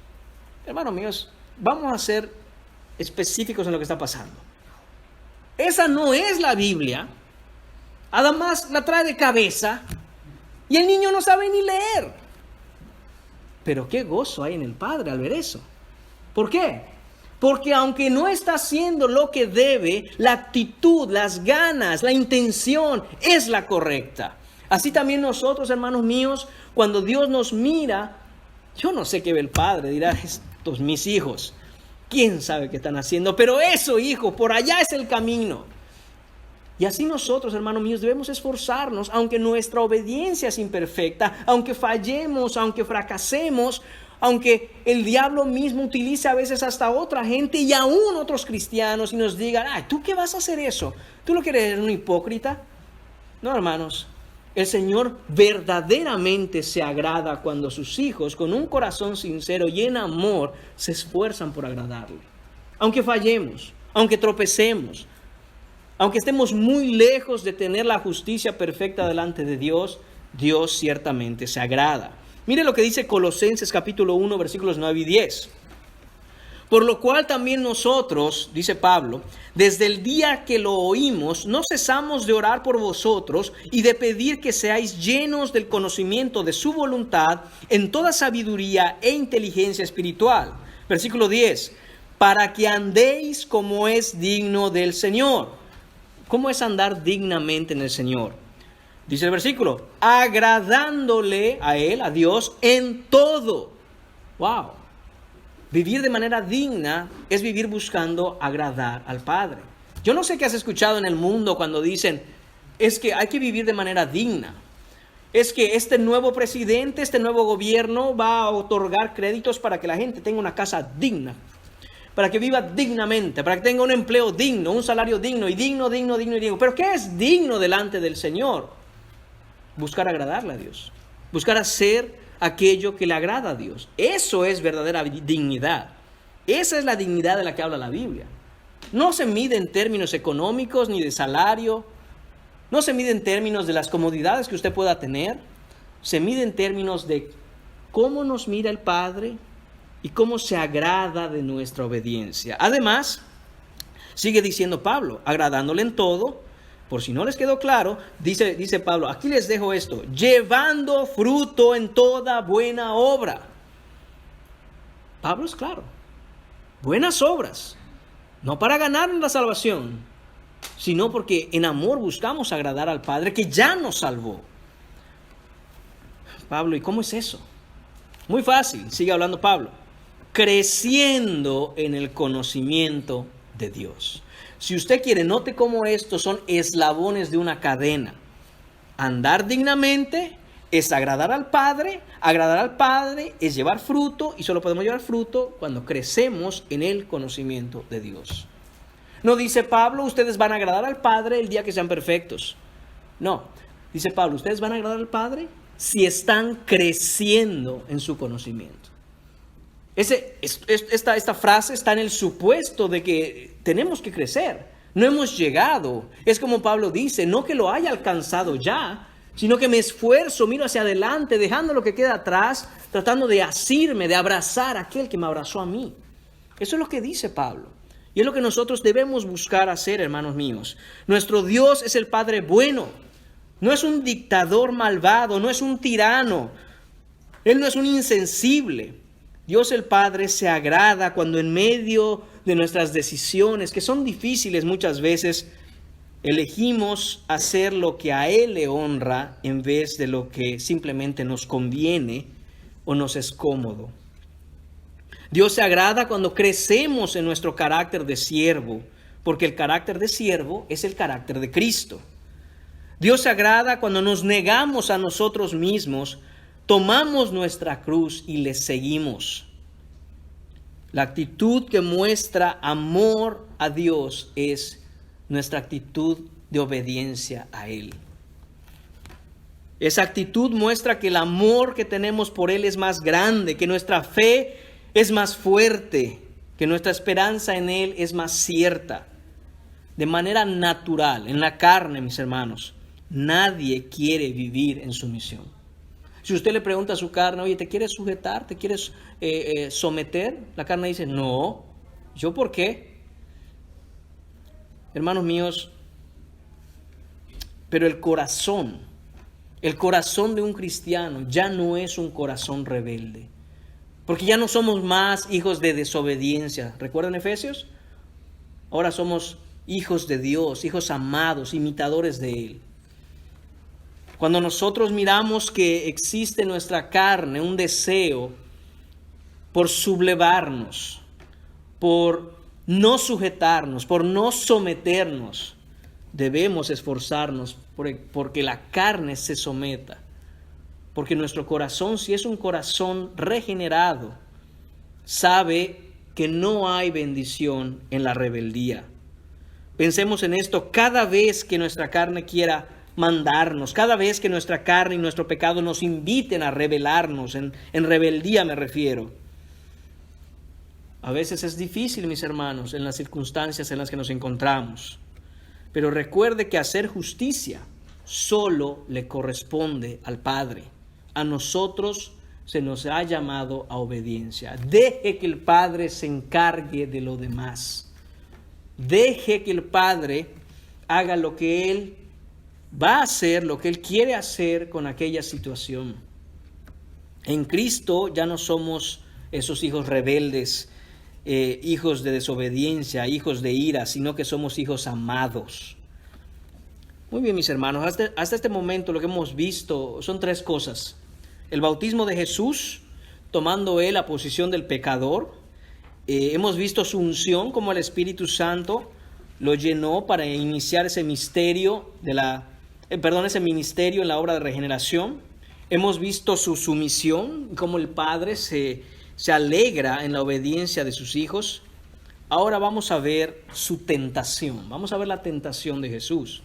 Hermanos míos, vamos a ser específicos en lo que está pasando. Esa no es la Biblia. Además, la trae de cabeza y el niño no sabe ni leer. Pero qué gozo hay en el padre al ver eso. ¿Por qué? Porque aunque no está haciendo lo que debe, la actitud, las ganas, la intención es la correcta. Así también nosotros, hermanos míos, cuando Dios nos mira, yo no sé qué ve el padre, dirá, estos mis hijos, ¿quién sabe qué están haciendo? Pero eso, hijo, por allá es el camino. Y así nosotros, hermanos míos, debemos esforzarnos, aunque nuestra obediencia es imperfecta, aunque fallemos, aunque fracasemos, aunque el diablo mismo utilice a veces hasta otra gente y aún otros cristianos y nos digan, ay, ¿tú qué vas a hacer eso? ¿Tú lo que eres un hipócrita? No, hermanos, el Señor verdaderamente se agrada cuando sus hijos, con un corazón sincero y en amor, se esfuerzan por agradarle. Aunque fallemos, aunque tropecemos, aunque estemos muy lejos de tener la justicia perfecta delante de Dios, Dios ciertamente se agrada. Mire lo que dice Colosenses capítulo 1, versículos 9 y 10. Por lo cual también nosotros, dice Pablo, desde el día que lo oímos, no cesamos de orar por vosotros y de pedir que seáis llenos del conocimiento de su voluntad en toda sabiduría e inteligencia espiritual. Versículo 10. Para que andéis como es digno del Señor. ¿Cómo es andar dignamente en el Señor? Dice el versículo, agradándole a Él, a Dios, en todo. ¡Wow! Vivir de manera digna es vivir buscando agradar al Padre. Yo no sé qué has escuchado en el mundo cuando dicen, es que hay que vivir de manera digna. Es que este nuevo presidente, este nuevo gobierno va a otorgar créditos para que la gente tenga una casa digna, para que viva dignamente, para que tenga un empleo digno, un salario digno y digno. ¿Pero qué es digno delante del Señor? Buscar agradarle a Dios, buscar hacer aquello que le agrada a Dios. Eso es verdadera dignidad. Esa es la dignidad de la que habla la Biblia. No se mide en términos económicos ni de salario, no se mide en términos de las comodidades que usted pueda tener, se mide en términos de cómo nos mira el Padre y cómo se agrada de nuestra obediencia. Además, sigue diciendo Pablo, agradándole en todo. Por si no les quedó claro, dice Pablo, aquí les dejo esto, llevando fruto en toda buena obra. Pablo es claro, buenas obras, no para ganar la salvación, sino porque en amor buscamos agradar al Padre que ya nos salvó. Pablo, ¿y cómo es eso? Muy fácil, sigue hablando Pablo, creciendo en el conocimiento de Dios. Si usted quiere, note cómo estos son eslabones de una cadena. Andar dignamente es agradar al Padre es llevar fruto, y solo podemos llevar fruto cuando crecemos en el conocimiento de Dios. No dice Pablo, ustedes van a agradar al Padre el día que sean perfectos. No, dice Pablo, ustedes van a agradar al Padre si están creciendo en su conocimiento. Esta frase está en el supuesto de que tenemos que crecer. No hemos llegado. Es como Pablo dice, no que lo haya alcanzado ya, sino que me esfuerzo, miro hacia adelante, dejando lo que queda atrás, tratando de asirme, de abrazar a aquel que me abrazó a mí. Eso es lo que dice Pablo. Y es lo que nosotros debemos buscar hacer, hermanos míos. Nuestro Dios es el Padre bueno. No es un dictador malvado, no es un tirano. Él no es un insensible. Dios el Padre se agrada cuando en medio de nuestras decisiones, que son difíciles muchas veces, elegimos hacer lo que a Él le honra en vez de lo que simplemente nos conviene o nos es cómodo. Dios se agrada cuando crecemos en nuestro carácter de siervo, porque el carácter de siervo es el carácter de Cristo. Dios se agrada cuando nos negamos a nosotros mismos, tomamos nuestra cruz y le seguimos. La actitud que muestra amor a Dios es nuestra actitud de obediencia a Él. Esa actitud muestra que el amor que tenemos por Él es más grande, que nuestra fe es más fuerte, que nuestra esperanza en Él es más cierta. De manera natural, en la carne, mis hermanos, nadie quiere vivir en sumisión. Si usted le pregunta a su carne, oye, ¿te quieres sujetar? ¿Te quieres someter? La carne dice, no. ¿Yo por qué? Hermanos míos, pero el corazón de un cristiano ya no es un corazón rebelde. Porque ya no somos más hijos de desobediencia. ¿Recuerdan Efesios? Ahora somos hijos de Dios, hijos amados, imitadores de Él. Cuando nosotros miramos que existe en nuestra carne un deseo por sublevarnos, por no sujetarnos, por no someternos, debemos esforzarnos porque la carne se someta. Porque nuestro corazón, si es un corazón regenerado, sabe que no hay bendición en la rebeldía. Pensemos en esto cada vez que nuestra carne quiera mandarnos, cada vez que nuestra carne y nuestro pecado nos inviten a rebelarnos, en rebeldía me refiero. A veces es difícil, mis hermanos, en las circunstancias en las que nos encontramos. Pero recuerde que hacer justicia solo le corresponde al Padre. A nosotros se nos ha llamado a obediencia. Deje que el Padre se encargue de lo demás. Deje que el Padre haga lo que Él va a hacer, lo que Él quiere hacer con aquella situación. En Cristo ya no somos esos hijos rebeldes, hijos de desobediencia, hijos de ira, sino que somos hijos amados. Muy bien, mis hermanos, hasta este momento lo que hemos visto son tres cosas. El bautismo de Jesús, tomando Él la posición del pecador. Hemos visto su unción, como el Espíritu Santo lo llenó para iniciar ese misterio ese ministerio en la obra de regeneración. Hemos visto su sumisión, como el Padre se alegra en la obediencia de sus hijos. Ahora vamos a ver su tentación. Vamos a ver la tentación de Jesús.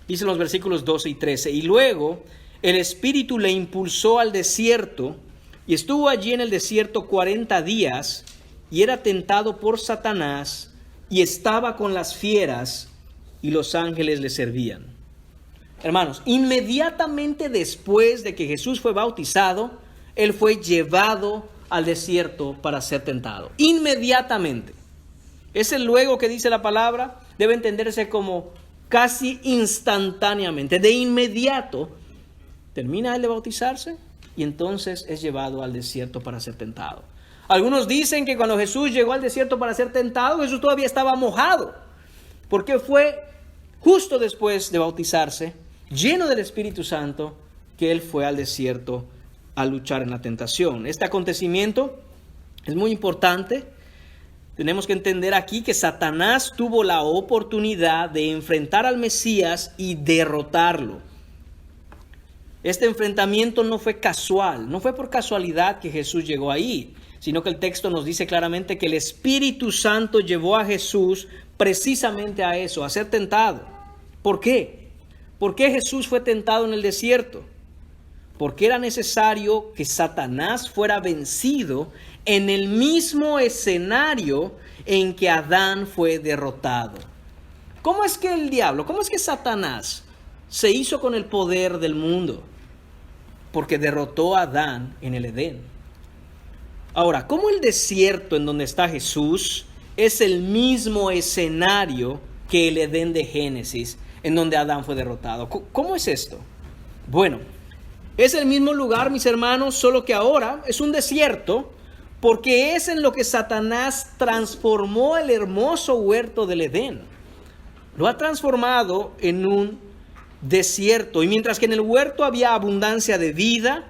Dice los versículos 12 y 13. Y luego el Espíritu le impulsó al desierto y estuvo allí en el desierto 40 días y era tentado por Satanás y estaba con las fieras y los ángeles le servían. Hermanos, inmediatamente después de que Jesús fue bautizado, Él fue llevado al desierto para ser tentado. Inmediatamente. Ese luego que dice la palabra debe entenderse como casi instantáneamente. De inmediato termina Él de bautizarse y entonces es llevado al desierto para ser tentado. Algunos dicen que cuando Jesús llegó al desierto para ser tentado, Jesús todavía estaba mojado, porque fue justo después de bautizarse, lleno del Espíritu Santo, que Él fue al desierto a luchar en la tentación. Este acontecimiento es muy importante. Tenemos que entender aquí que Satanás tuvo la oportunidad de enfrentar al Mesías y derrotarlo. Este enfrentamiento no fue casual, no fue por casualidad que Jesús llegó ahí, sino que el texto nos dice claramente que el Espíritu Santo llevó a Jesús precisamente a eso, a ser tentado. ¿Por qué? ¿Por qué Jesús fue tentado en el desierto? Porque era necesario que Satanás fuera vencido en el mismo escenario en que Adán fue derrotado. ¿Cómo es que Satanás se hizo con el poder del mundo? Porque derrotó a Adán en el Edén. Ahora, ¿cómo el desierto en donde está Jesús es el mismo escenario que el Edén de Génesis, en donde Adán fue derrotado? ¿Cómo es esto? Bueno, es el mismo lugar, mis hermanos, solo que ahora es un desierto, porque es en lo que Satanás transformó el hermoso huerto del Edén. Lo ha transformado en un desierto. Y mientras que en el huerto había abundancia de vida,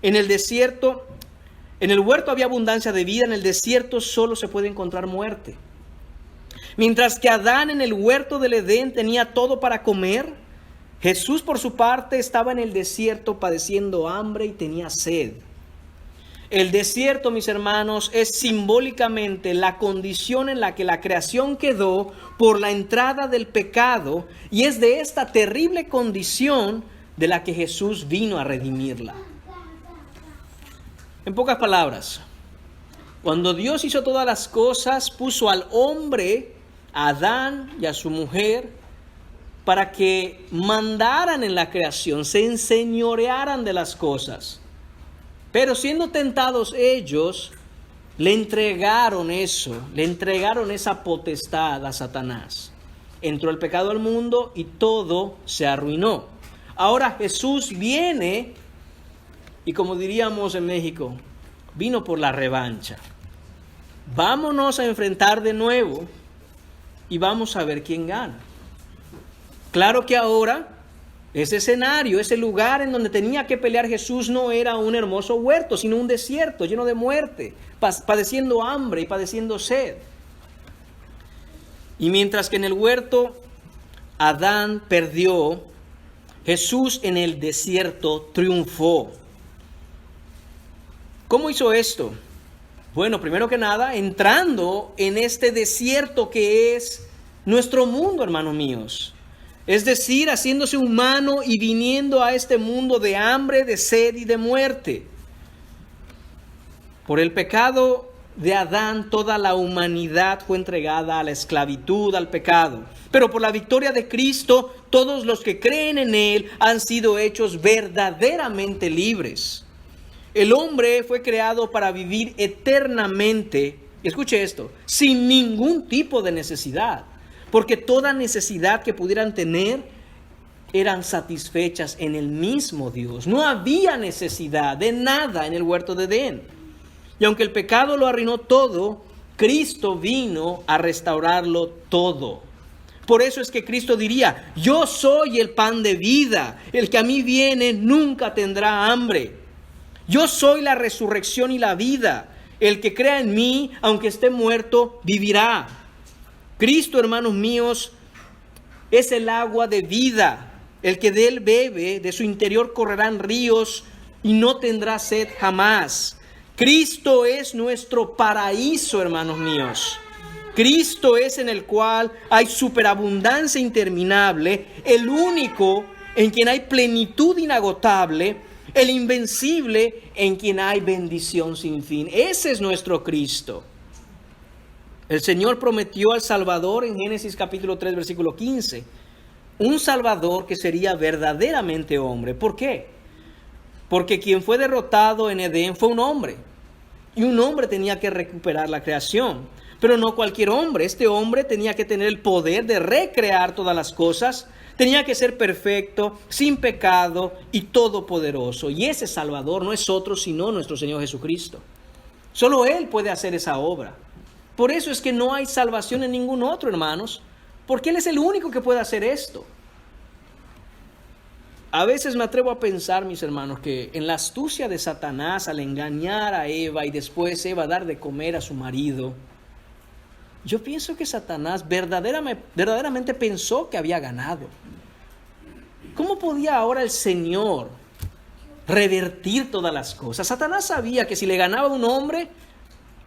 en el huerto había abundancia de vida, en el desierto solo se puede encontrar muerte. Mientras que Adán en el huerto del Edén tenía todo para comer, Jesús por su parte estaba en el desierto padeciendo hambre y tenía sed. El desierto, mis hermanos, es simbólicamente la condición en la que la creación quedó por la entrada del pecado, y es de esta terrible condición de la que Jesús vino a redimirla. En pocas palabras, cuando Dios hizo todas las cosas, puso al hombre, a Adán y a su mujer, para que mandaran en la creación, se enseñorearan de las cosas. Pero siendo tentados ellos, le entregaron esa potestad a Satanás. Entró el pecado al mundo y todo se arruinó. Ahora Jesús viene, y como diríamos en México, vino por la revancha. Vámonos a enfrentar de nuevo y vamos a ver quién gana. Claro que ahora ese escenario, ese lugar en donde tenía que pelear Jesús no era un hermoso huerto, sino un desierto lleno de muerte, padeciendo hambre y padeciendo sed. Y mientras que en el huerto Adán perdió, Jesús en el desierto triunfó. ¿Cómo hizo esto? Bueno, primero que nada, entrando en este desierto que es nuestro mundo, hermanos míos. Es decir, haciéndose humano y viniendo a este mundo de hambre, de sed y de muerte. Por el pecado de Adán, toda la humanidad fue entregada a la esclavitud, al pecado. Pero por la victoria de Cristo, todos los que creen en Él han sido hechos verdaderamente libres. El hombre fue creado para vivir eternamente, escuche esto, sin ningún tipo de necesidad, porque toda necesidad que pudieran tener eran satisfechas en el mismo Dios. No había necesidad de nada en el huerto de Edén. Y aunque el pecado lo arruinó todo, Cristo vino a restaurarlo todo. Por eso es que Cristo diría: yo soy el pan de vida, el que a mí viene nunca tendrá hambre. Yo soy la resurrección y la vida. El que crea en mí, aunque esté muerto, vivirá. Cristo, hermanos míos, es el agua de vida. El que de él bebe, de su interior correrán ríos y no tendrá sed jamás. Cristo es nuestro paraíso, hermanos míos. Cristo es en el cual hay superabundancia interminable, el único en quien hay plenitud inagotable, el invencible en quien hay bendición sin fin. Ese es nuestro Cristo. El Señor prometió al Salvador en Génesis capítulo 3, versículo 15. Un Salvador que sería verdaderamente hombre. ¿Por qué? Porque quien fue derrotado en Edén fue un hombre. Y un hombre tenía que recuperar la creación. Pero no cualquier hombre. Este hombre tenía que tener el poder de recrear todas las cosas. Tenía que ser perfecto, sin pecado y todopoderoso. Y ese Salvador no es otro sino nuestro Señor Jesucristo. Solo Él puede hacer esa obra. Por eso es que no hay salvación en ningún otro, hermanos. Porque Él es el único que puede hacer esto. A veces me atrevo a pensar, mis hermanos, que en la astucia de Satanás al engañar a Eva y después Eva dar de comer a su marido, yo pienso que Satanás verdaderamente pensó que había ganado. ¿Cómo podía ahora el Señor revertir todas las cosas? Satanás sabía que si le ganaba a un hombre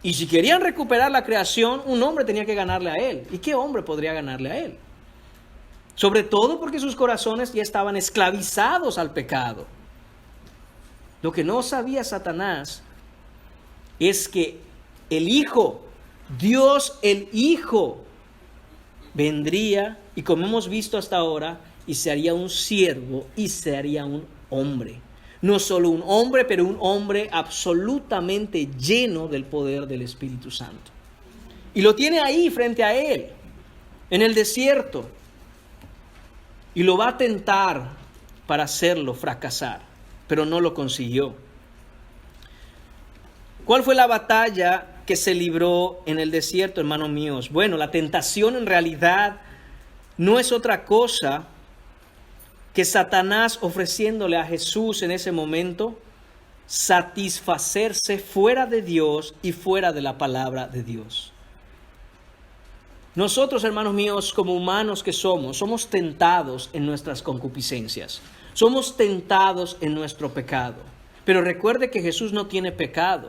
y si querían recuperar la creación, un hombre tenía que ganarle a él. ¿Y qué hombre podría ganarle a él? Sobre todo porque sus corazones ya estaban esclavizados al pecado. Lo que no sabía Satanás es que el Hijo, Dios el Hijo, vendría y, como hemos visto hasta ahora, y se haría un siervo y se haría un hombre. No solo un hombre, pero un hombre absolutamente lleno del poder del Espíritu Santo. Y lo tiene ahí frente a él, en el desierto. Y lo va a tentar para hacerlo fracasar, pero no lo consiguió. ¿Cuál fue la batalla que se libró en el desierto, hermanos míos? Bueno, la tentación en realidad no es otra cosa que Satanás ofreciéndole a Jesús en ese momento satisfacerse fuera de Dios y fuera de la palabra de Dios. Nosotros, hermanos míos, como humanos que somos tentados en nuestras concupiscencias. Somos tentados en nuestro pecado. Pero recuerde que Jesús no tiene pecado.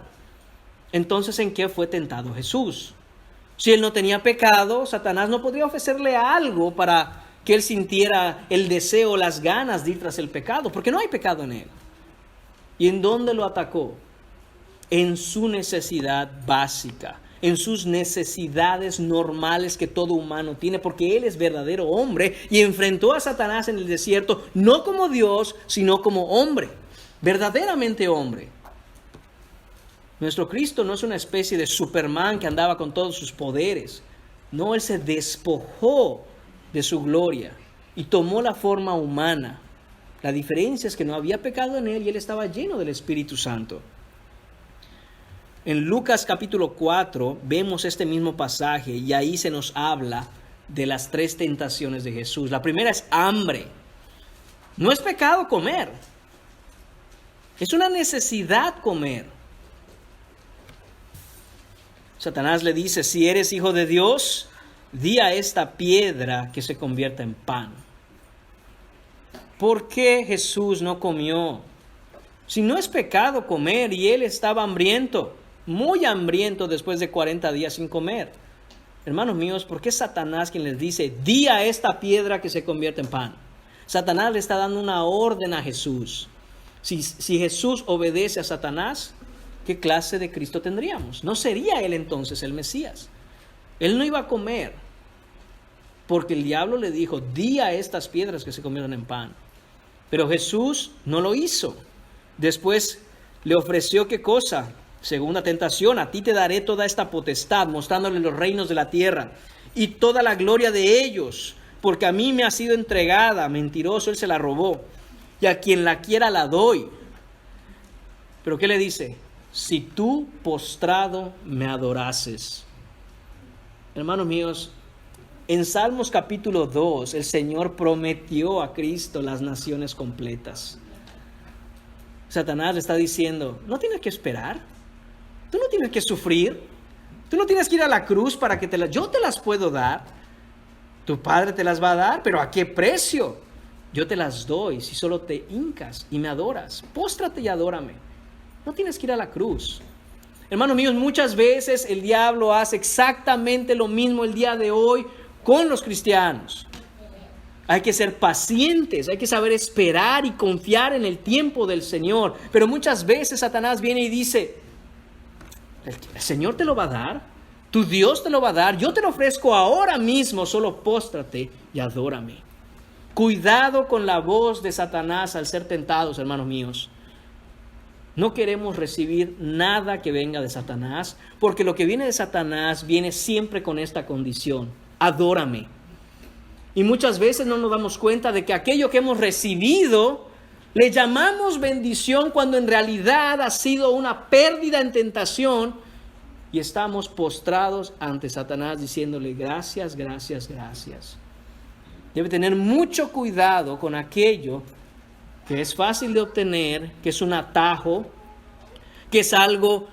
Entonces, ¿en qué fue tentado Jesús? Si él no tenía pecado, Satanás no podría ofrecerle algo para que él sintiera el deseo, las ganas de ir tras el pecado, porque no hay pecado en él. ¿Y en dónde lo atacó? En su necesidad básica, en sus necesidades normales que todo humano tiene, porque él es verdadero hombre y enfrentó a Satanás en el desierto, no como Dios, sino como hombre, verdaderamente hombre. Nuestro Cristo no es una especie de Superman que andaba con todos sus poderes. No, él se despojó de su gloria y tomó la forma humana. La diferencia es que no había pecado en él y él estaba lleno del Espíritu Santo. En Lucas capítulo 4 vemos este mismo pasaje y ahí se nos habla de las 3 tentaciones de Jesús. La primera es hambre. No es pecado comer. Es una necesidad comer. Satanás le dice: si eres hijo de Dios, di a esta piedra que se convierta en pan. ¿Por qué Jesús no comió? Si no es pecado comer y él estaba hambriento, muy hambriento después de 40 días sin comer. Hermanos míos, ¿por qué es Satanás quien les dice, di a esta piedra que se convierta en pan? Satanás le está dando una orden a Jesús. Si Jesús obedece a Satanás, ¿qué clase de Cristo tendríamos? No sería él entonces el Mesías. Él no iba a comer, porque el diablo le dijo, di a estas piedras que se conviertan en pan. Pero Jesús no lo hizo. Después le ofreció, ¿qué cosa? Segunda tentación, a ti te daré toda esta potestad, mostrándole los reinos de la tierra y toda la gloria de ellos, porque a mí me ha sido entregada. Mentiroso, él se la robó, y a quien la quiera la doy. Pero ¿qué le dice? Si tú postrado me adorases. Hermanos míos, en Salmos capítulo 2, el Señor prometió a Cristo las naciones completas. Satanás le está diciendo, no tienes que esperar, tú no tienes que sufrir, tú no tienes que ir a la cruz para que yo te las puedo dar, tu Padre te las va a dar, pero ¿a qué precio? Yo te las doy si solo te hincas y me adoras, póstrate y adórame, no tienes que ir a la cruz. Hermanos míos, muchas veces el diablo hace exactamente lo mismo el día de hoy con los cristianos. Hay que ser pacientes, hay que saber esperar y confiar en el tiempo del Señor. Pero muchas veces Satanás viene y dice, el Señor te lo va a dar, tu Dios te lo va a dar, yo te lo ofrezco ahora mismo, solo póstrate y adórame. Cuidado con la voz de Satanás al ser tentados, hermanos míos. No queremos recibir nada que venga de Satanás, porque lo que viene de Satanás viene siempre con esta condición: adórame. Y muchas veces no nos damos cuenta de que aquello que hemos recibido le llamamos bendición cuando en realidad ha sido una pérdida en tentación, y estamos postrados ante Satanás diciéndole gracias, gracias, gracias. Debe tener mucho cuidado con aquello que es fácil de obtener, que es un atajo, que es algo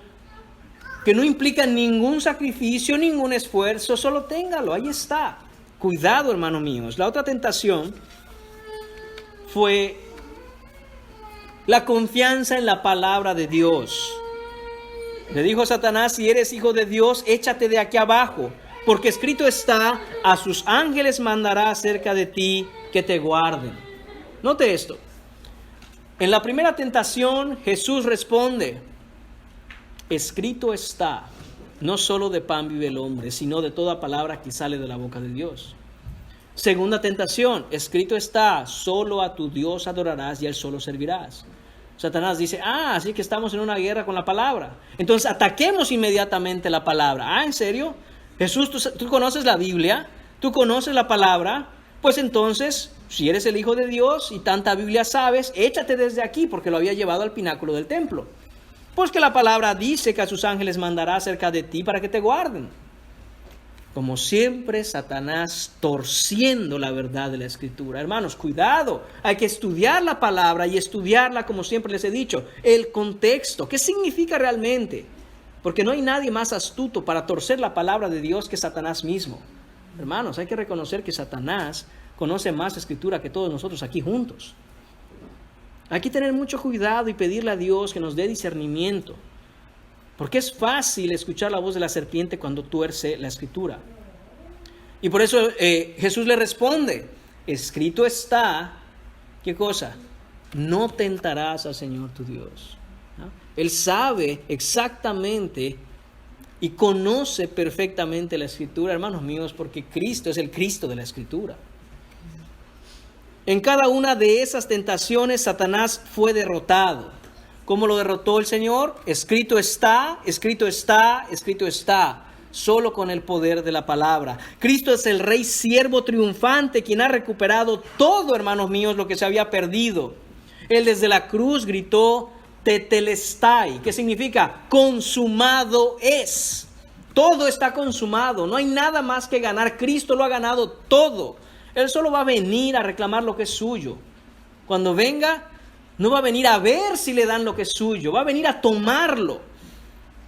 que no implica ningún sacrificio, ningún esfuerzo, solo téngalo, ahí está. Cuidado, hermanos míos. La otra tentación fue la confianza en la palabra de Dios. Le dijo Satanás, si eres hijo de Dios, échate de aquí abajo, porque escrito está, a sus ángeles mandará acerca de ti que te guarden. Note esto. En la primera tentación, Jesús responde, escrito está, no solo de pan vive el hombre, sino de toda palabra que sale de la boca de Dios. Segunda tentación, escrito está, solo a tu Dios adorarás y a él solo servirás. Satanás dice, así que estamos en una guerra con la palabra. Entonces ataquemos inmediatamente la palabra. ¿En serio? Jesús, tú conoces la Biblia, tú conoces la palabra, pues entonces, si eres el Hijo de Dios y tanta Biblia sabes, échate desde aquí, porque lo había llevado al pináculo del templo. Pues que la palabra dice que a sus ángeles mandará acerca de ti para que te guarden. Como siempre, Satanás torciendo la verdad de la Escritura. Hermanos, cuidado, hay que estudiar la palabra y estudiarla, como siempre les he dicho, el contexto. ¿Qué significa realmente? Porque no hay nadie más astuto para torcer la palabra de Dios que Satanás mismo. Hermanos, hay que reconocer que Satanás conoce más Escritura que todos nosotros aquí juntos. Hay que tener mucho cuidado y pedirle a Dios que nos dé discernimiento. Porque es fácil escuchar la voz de la serpiente cuando tuerce la Escritura. Y por eso Jesús le responde, escrito está, ¿qué cosa? No tentarás al Señor tu Dios. ¿No? Él sabe exactamente y conoce perfectamente la Escritura, hermanos míos, porque Cristo es el Cristo de la Escritura. En cada una de esas tentaciones, Satanás fue derrotado. ¿Cómo lo derrotó el Señor? Escrito está, escrito está, escrito está. Solo con el poder de la palabra. Cristo es el Rey siervo triunfante, quien ha recuperado todo, hermanos míos, lo que se había perdido. Él desde la cruz gritó, tetelestai, que significa consumado es. Todo está consumado, no hay nada más que ganar. Cristo lo ha ganado todo. Él solo va a venir a reclamar lo que es suyo. Cuando venga, no va a venir a ver si le dan lo que es suyo, va a venir a tomarlo.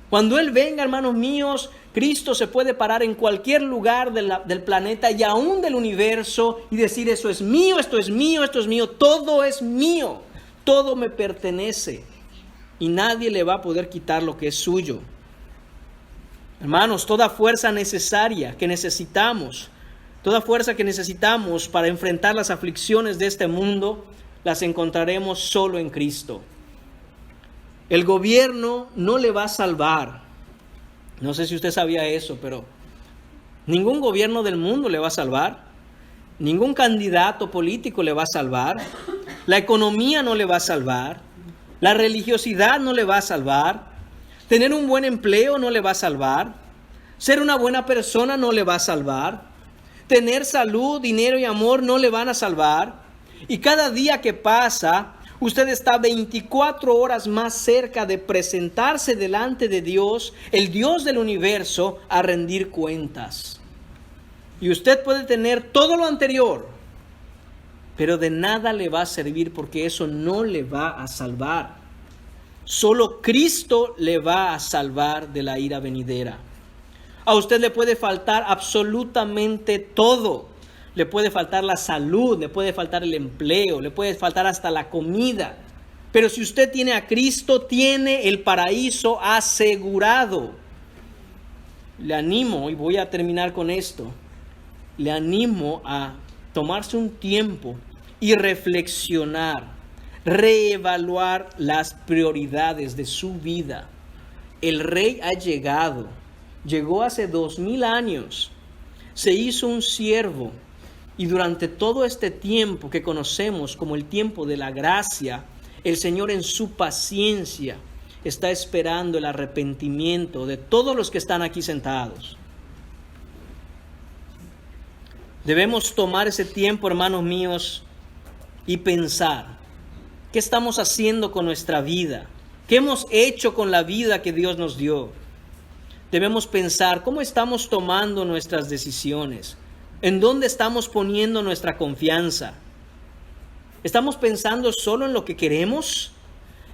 Cuando Él venga, hermanos míos, Cristo se puede parar en cualquier lugar del planeta y aún del universo y decir: eso es mío, esto es mío, esto es mío, todo es mío, todo me pertenece y nadie le va a poder quitar lo que es suyo. Hermanos, toda fuerza necesaria que necesitamos, toda fuerza que necesitamos para enfrentar las aflicciones de este mundo, las encontraremos solo en Cristo. El gobierno no le va a salvar. No sé si usted sabía eso, pero ningún gobierno del mundo le va a salvar. Ningún candidato político le va a salvar. La economía no le va a salvar. La religiosidad no le va a salvar. Tener un buen empleo no le va a salvar. Ser una buena persona no le va a salvar. Tener salud, dinero y amor no le van a salvar. Y cada día que pasa, usted está 24 horas más cerca de presentarse delante de Dios, el Dios del universo, a rendir cuentas. Y usted puede tener todo lo anterior, pero de nada le va a servir porque eso no le va a salvar. Solo Cristo le va a salvar de la ira venidera. A usted le puede faltar absolutamente todo. Le puede faltar la salud, le puede faltar el empleo, le puede faltar hasta la comida. Pero si usted tiene a Cristo, tiene el paraíso asegurado. Le animo, y voy a terminar con esto, le animo a tomarse un tiempo y reflexionar, reevaluar las prioridades de su vida. El Rey ha llegado, llegó hace 2000 años, se hizo un siervo. Y durante todo este tiempo que conocemos como el tiempo de la gracia, el Señor en su paciencia está esperando el arrepentimiento de todos los que están aquí sentados. Debemos tomar ese tiempo, hermanos míos, y pensar: ¿qué estamos haciendo con nuestra vida? ¿Qué hemos hecho con la vida que Dios nos dio? Debemos pensar cómo estamos tomando nuestras decisiones. ¿En dónde estamos poniendo nuestra confianza? ¿Estamos pensando solo en lo que queremos?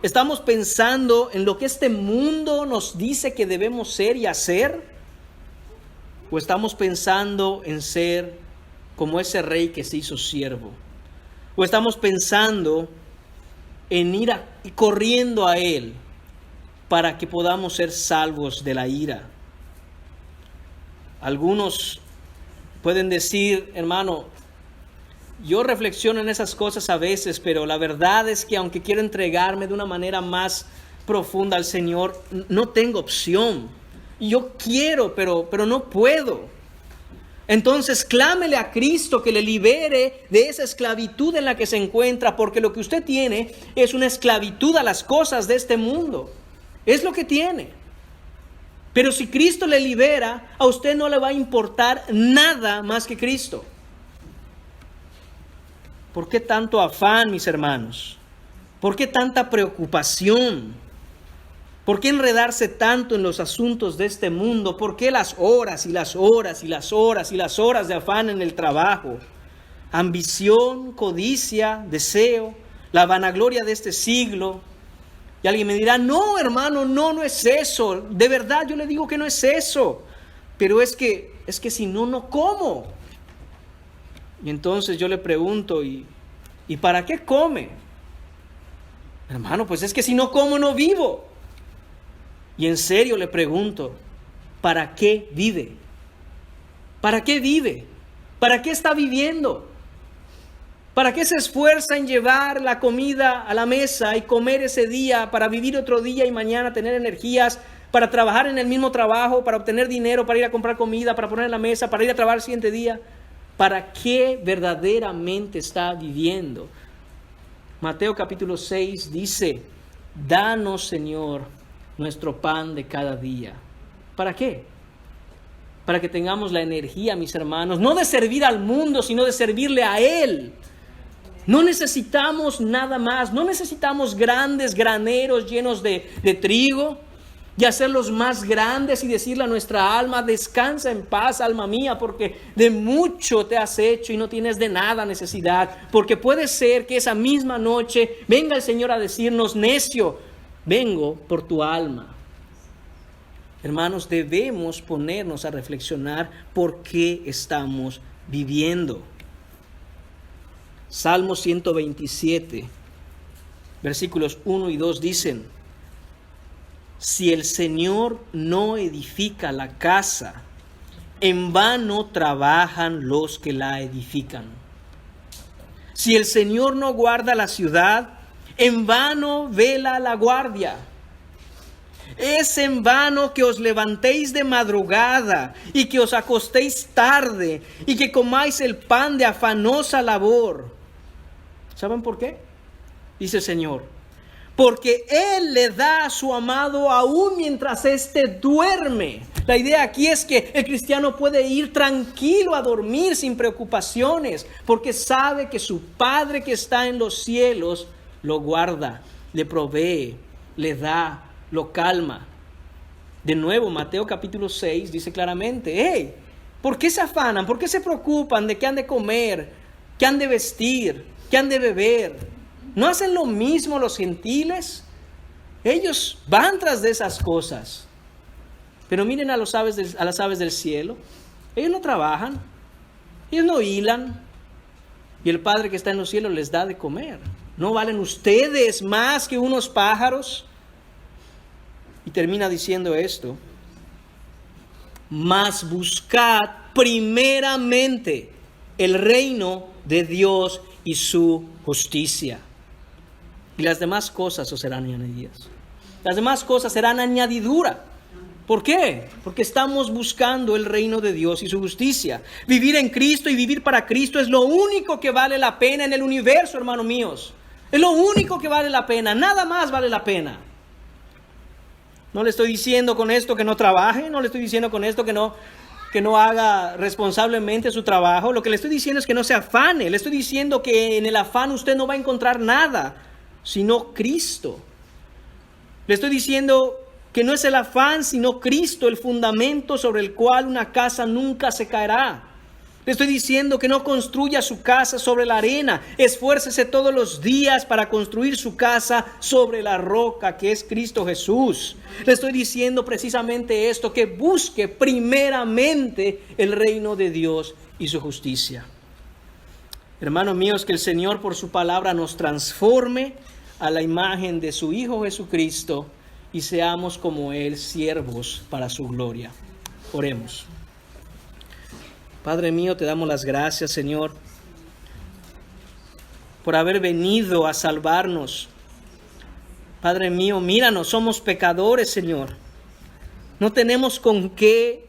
¿Estamos pensando en lo que este mundo nos dice que debemos ser y hacer? ¿O estamos pensando en ser como ese rey que se hizo siervo? ¿O estamos pensando en ir corriendo a Él para que podamos ser salvos de la ira? Algunos pueden decir: hermano, yo reflexiono en esas cosas a veces, pero la verdad es que aunque quiero entregarme de una manera más profunda al Señor, no tengo opción. Yo quiero, pero no puedo. Entonces clámele a Cristo que le libere de esa esclavitud en la que se encuentra, porque lo que usted tiene es una esclavitud a las cosas de este mundo. Es lo que tiene. Pero si Cristo le libera, a usted no le va a importar nada más que Cristo. ¿Por qué tanto afán, mis hermanos? ¿Por qué tanta preocupación? ¿Por qué enredarse tanto en los asuntos de este mundo? ¿Por qué las horas y las horas y las horas y las horas de afán en el trabajo? Ambición, codicia, deseo, la vanagloria de este siglo. Y alguien me dirá: no, hermano, no es eso. De verdad yo le digo que no es eso. Pero es que si no, no como. Y entonces yo le pregunto: ¿y para qué come? Hermano, pues es que si no como, no vivo. Y en serio le pregunto: ¿para qué vive? ¿Para qué vive? ¿Para qué está viviendo? ¿Para qué se esfuerza en llevar la comida a la mesa y comer ese día para vivir otro día y mañana tener energías para trabajar en el mismo trabajo, para obtener dinero, para ir a comprar comida, para poner en la mesa, para ir a trabajar el siguiente día? ¿Para qué verdaderamente está viviendo? Mateo capítulo 6 dice: danos, Señor, nuestro pan de cada día. ¿Para qué? Para que tengamos la energía, mis hermanos, no de servir al mundo, sino de servirle a Él. No necesitamos nada más, no necesitamos grandes graneros llenos de trigo y hacerlos más grandes y decirle a nuestra alma: descansa en paz, alma mía, porque de mucho te has hecho y no tienes de nada necesidad. Porque puede ser que esa misma noche venga el Señor a decirnos: necio, vengo por tu alma. Hermanos, debemos ponernos a reflexionar por qué estamos viviendo. Salmo 127, versículos 1 y 2 dicen: si el Señor no edifica la casa, en vano trabajan los que la edifican. Si el Señor no guarda la ciudad, en vano vela la guardia. Es en vano que os levantéis de madrugada y que os acostéis tarde y que comáis el pan de afanosa labor. ¿Saben por qué? Dice el Señor: porque Él le da a su amado aún mientras éste duerme. La idea aquí es que el cristiano puede ir tranquilo a dormir sin preocupaciones, porque sabe que su Padre que está en los cielos lo guarda, le provee, le da, lo calma. De nuevo, Mateo capítulo 6 dice claramente: hey, ¿por qué se afanan? ¿Por qué se preocupan de qué han de comer, qué han de vestir, qué han de beber? ¿No hacen lo mismo los gentiles? Ellos van tras de esas cosas. Pero miren a las aves del cielo. Ellos no trabajan, ellos no hilan, y el Padre que está en los cielos les da de comer. ¿No valen ustedes más que unos pájaros? Y termina diciendo esto: mas buscad primeramente el reino de Dios y su justicia, y las demás cosas os serán añadidas. Las demás cosas serán añadidura. ¿Por qué? Porque estamos buscando el reino de Dios y su justicia. Vivir en Cristo y vivir para Cristo es lo único que vale la pena en el universo, hermanos míos. Es lo único que vale la pena. Nada más vale la pena. No le estoy diciendo con esto que no trabaje. No le estoy diciendo con esto que no haga responsablemente su trabajo. Lo que le estoy diciendo es que no se afane. Le estoy diciendo que en el afán usted no va a encontrar nada, sino Cristo. Le estoy diciendo que no es el afán, sino Cristo, el fundamento sobre el cual una casa nunca se caerá. Le estoy diciendo que no construya su casa sobre la arena. Esfuércese todos los días para construir su casa sobre la roca que es Cristo Jesús. Le estoy diciendo precisamente esto, que busque primeramente el reino de Dios y su justicia. Hermanos míos, que el Señor por su palabra nos transforme a la imagen de su Hijo Jesucristo y seamos como Él, siervos para su gloria. Oremos. Padre mío, te damos las gracias, Señor, por haber venido a salvarnos. Padre mío, míranos, somos pecadores, Señor. No tenemos con qué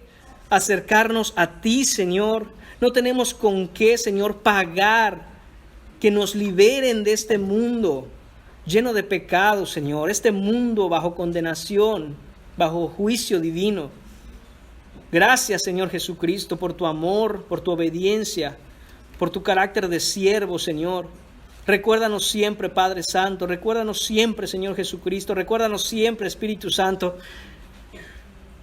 acercarnos a ti, Señor. No tenemos con qué, Señor, pagar que nos liberen de este mundo lleno de pecado, Señor. Este mundo bajo condenación, bajo juicio divino. Gracias, Señor Jesucristo, por tu amor, por tu obediencia, por tu carácter de siervo, Señor. Recuérdanos siempre, Padre Santo. Recuérdanos siempre, Señor Jesucristo. Recuérdanos siempre, Espíritu Santo,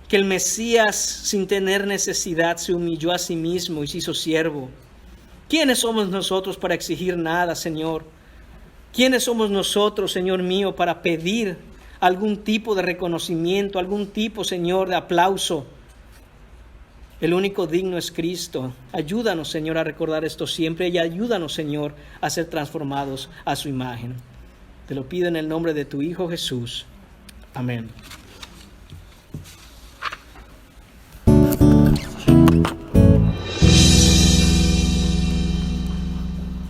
que el Mesías, sin tener necesidad, se humilló a sí mismo y se hizo siervo. ¿Quiénes somos nosotros para exigir nada, Señor? ¿Quiénes somos nosotros, Señor mío, para pedir algún tipo de reconocimiento, algún tipo, Señor, de aplauso? El único digno es Cristo. Ayúdanos, Señor, a recordar esto siempre y ayúdanos, Señor, a ser transformados a su imagen. Te lo pido en el nombre de tu Hijo Jesús. Amén.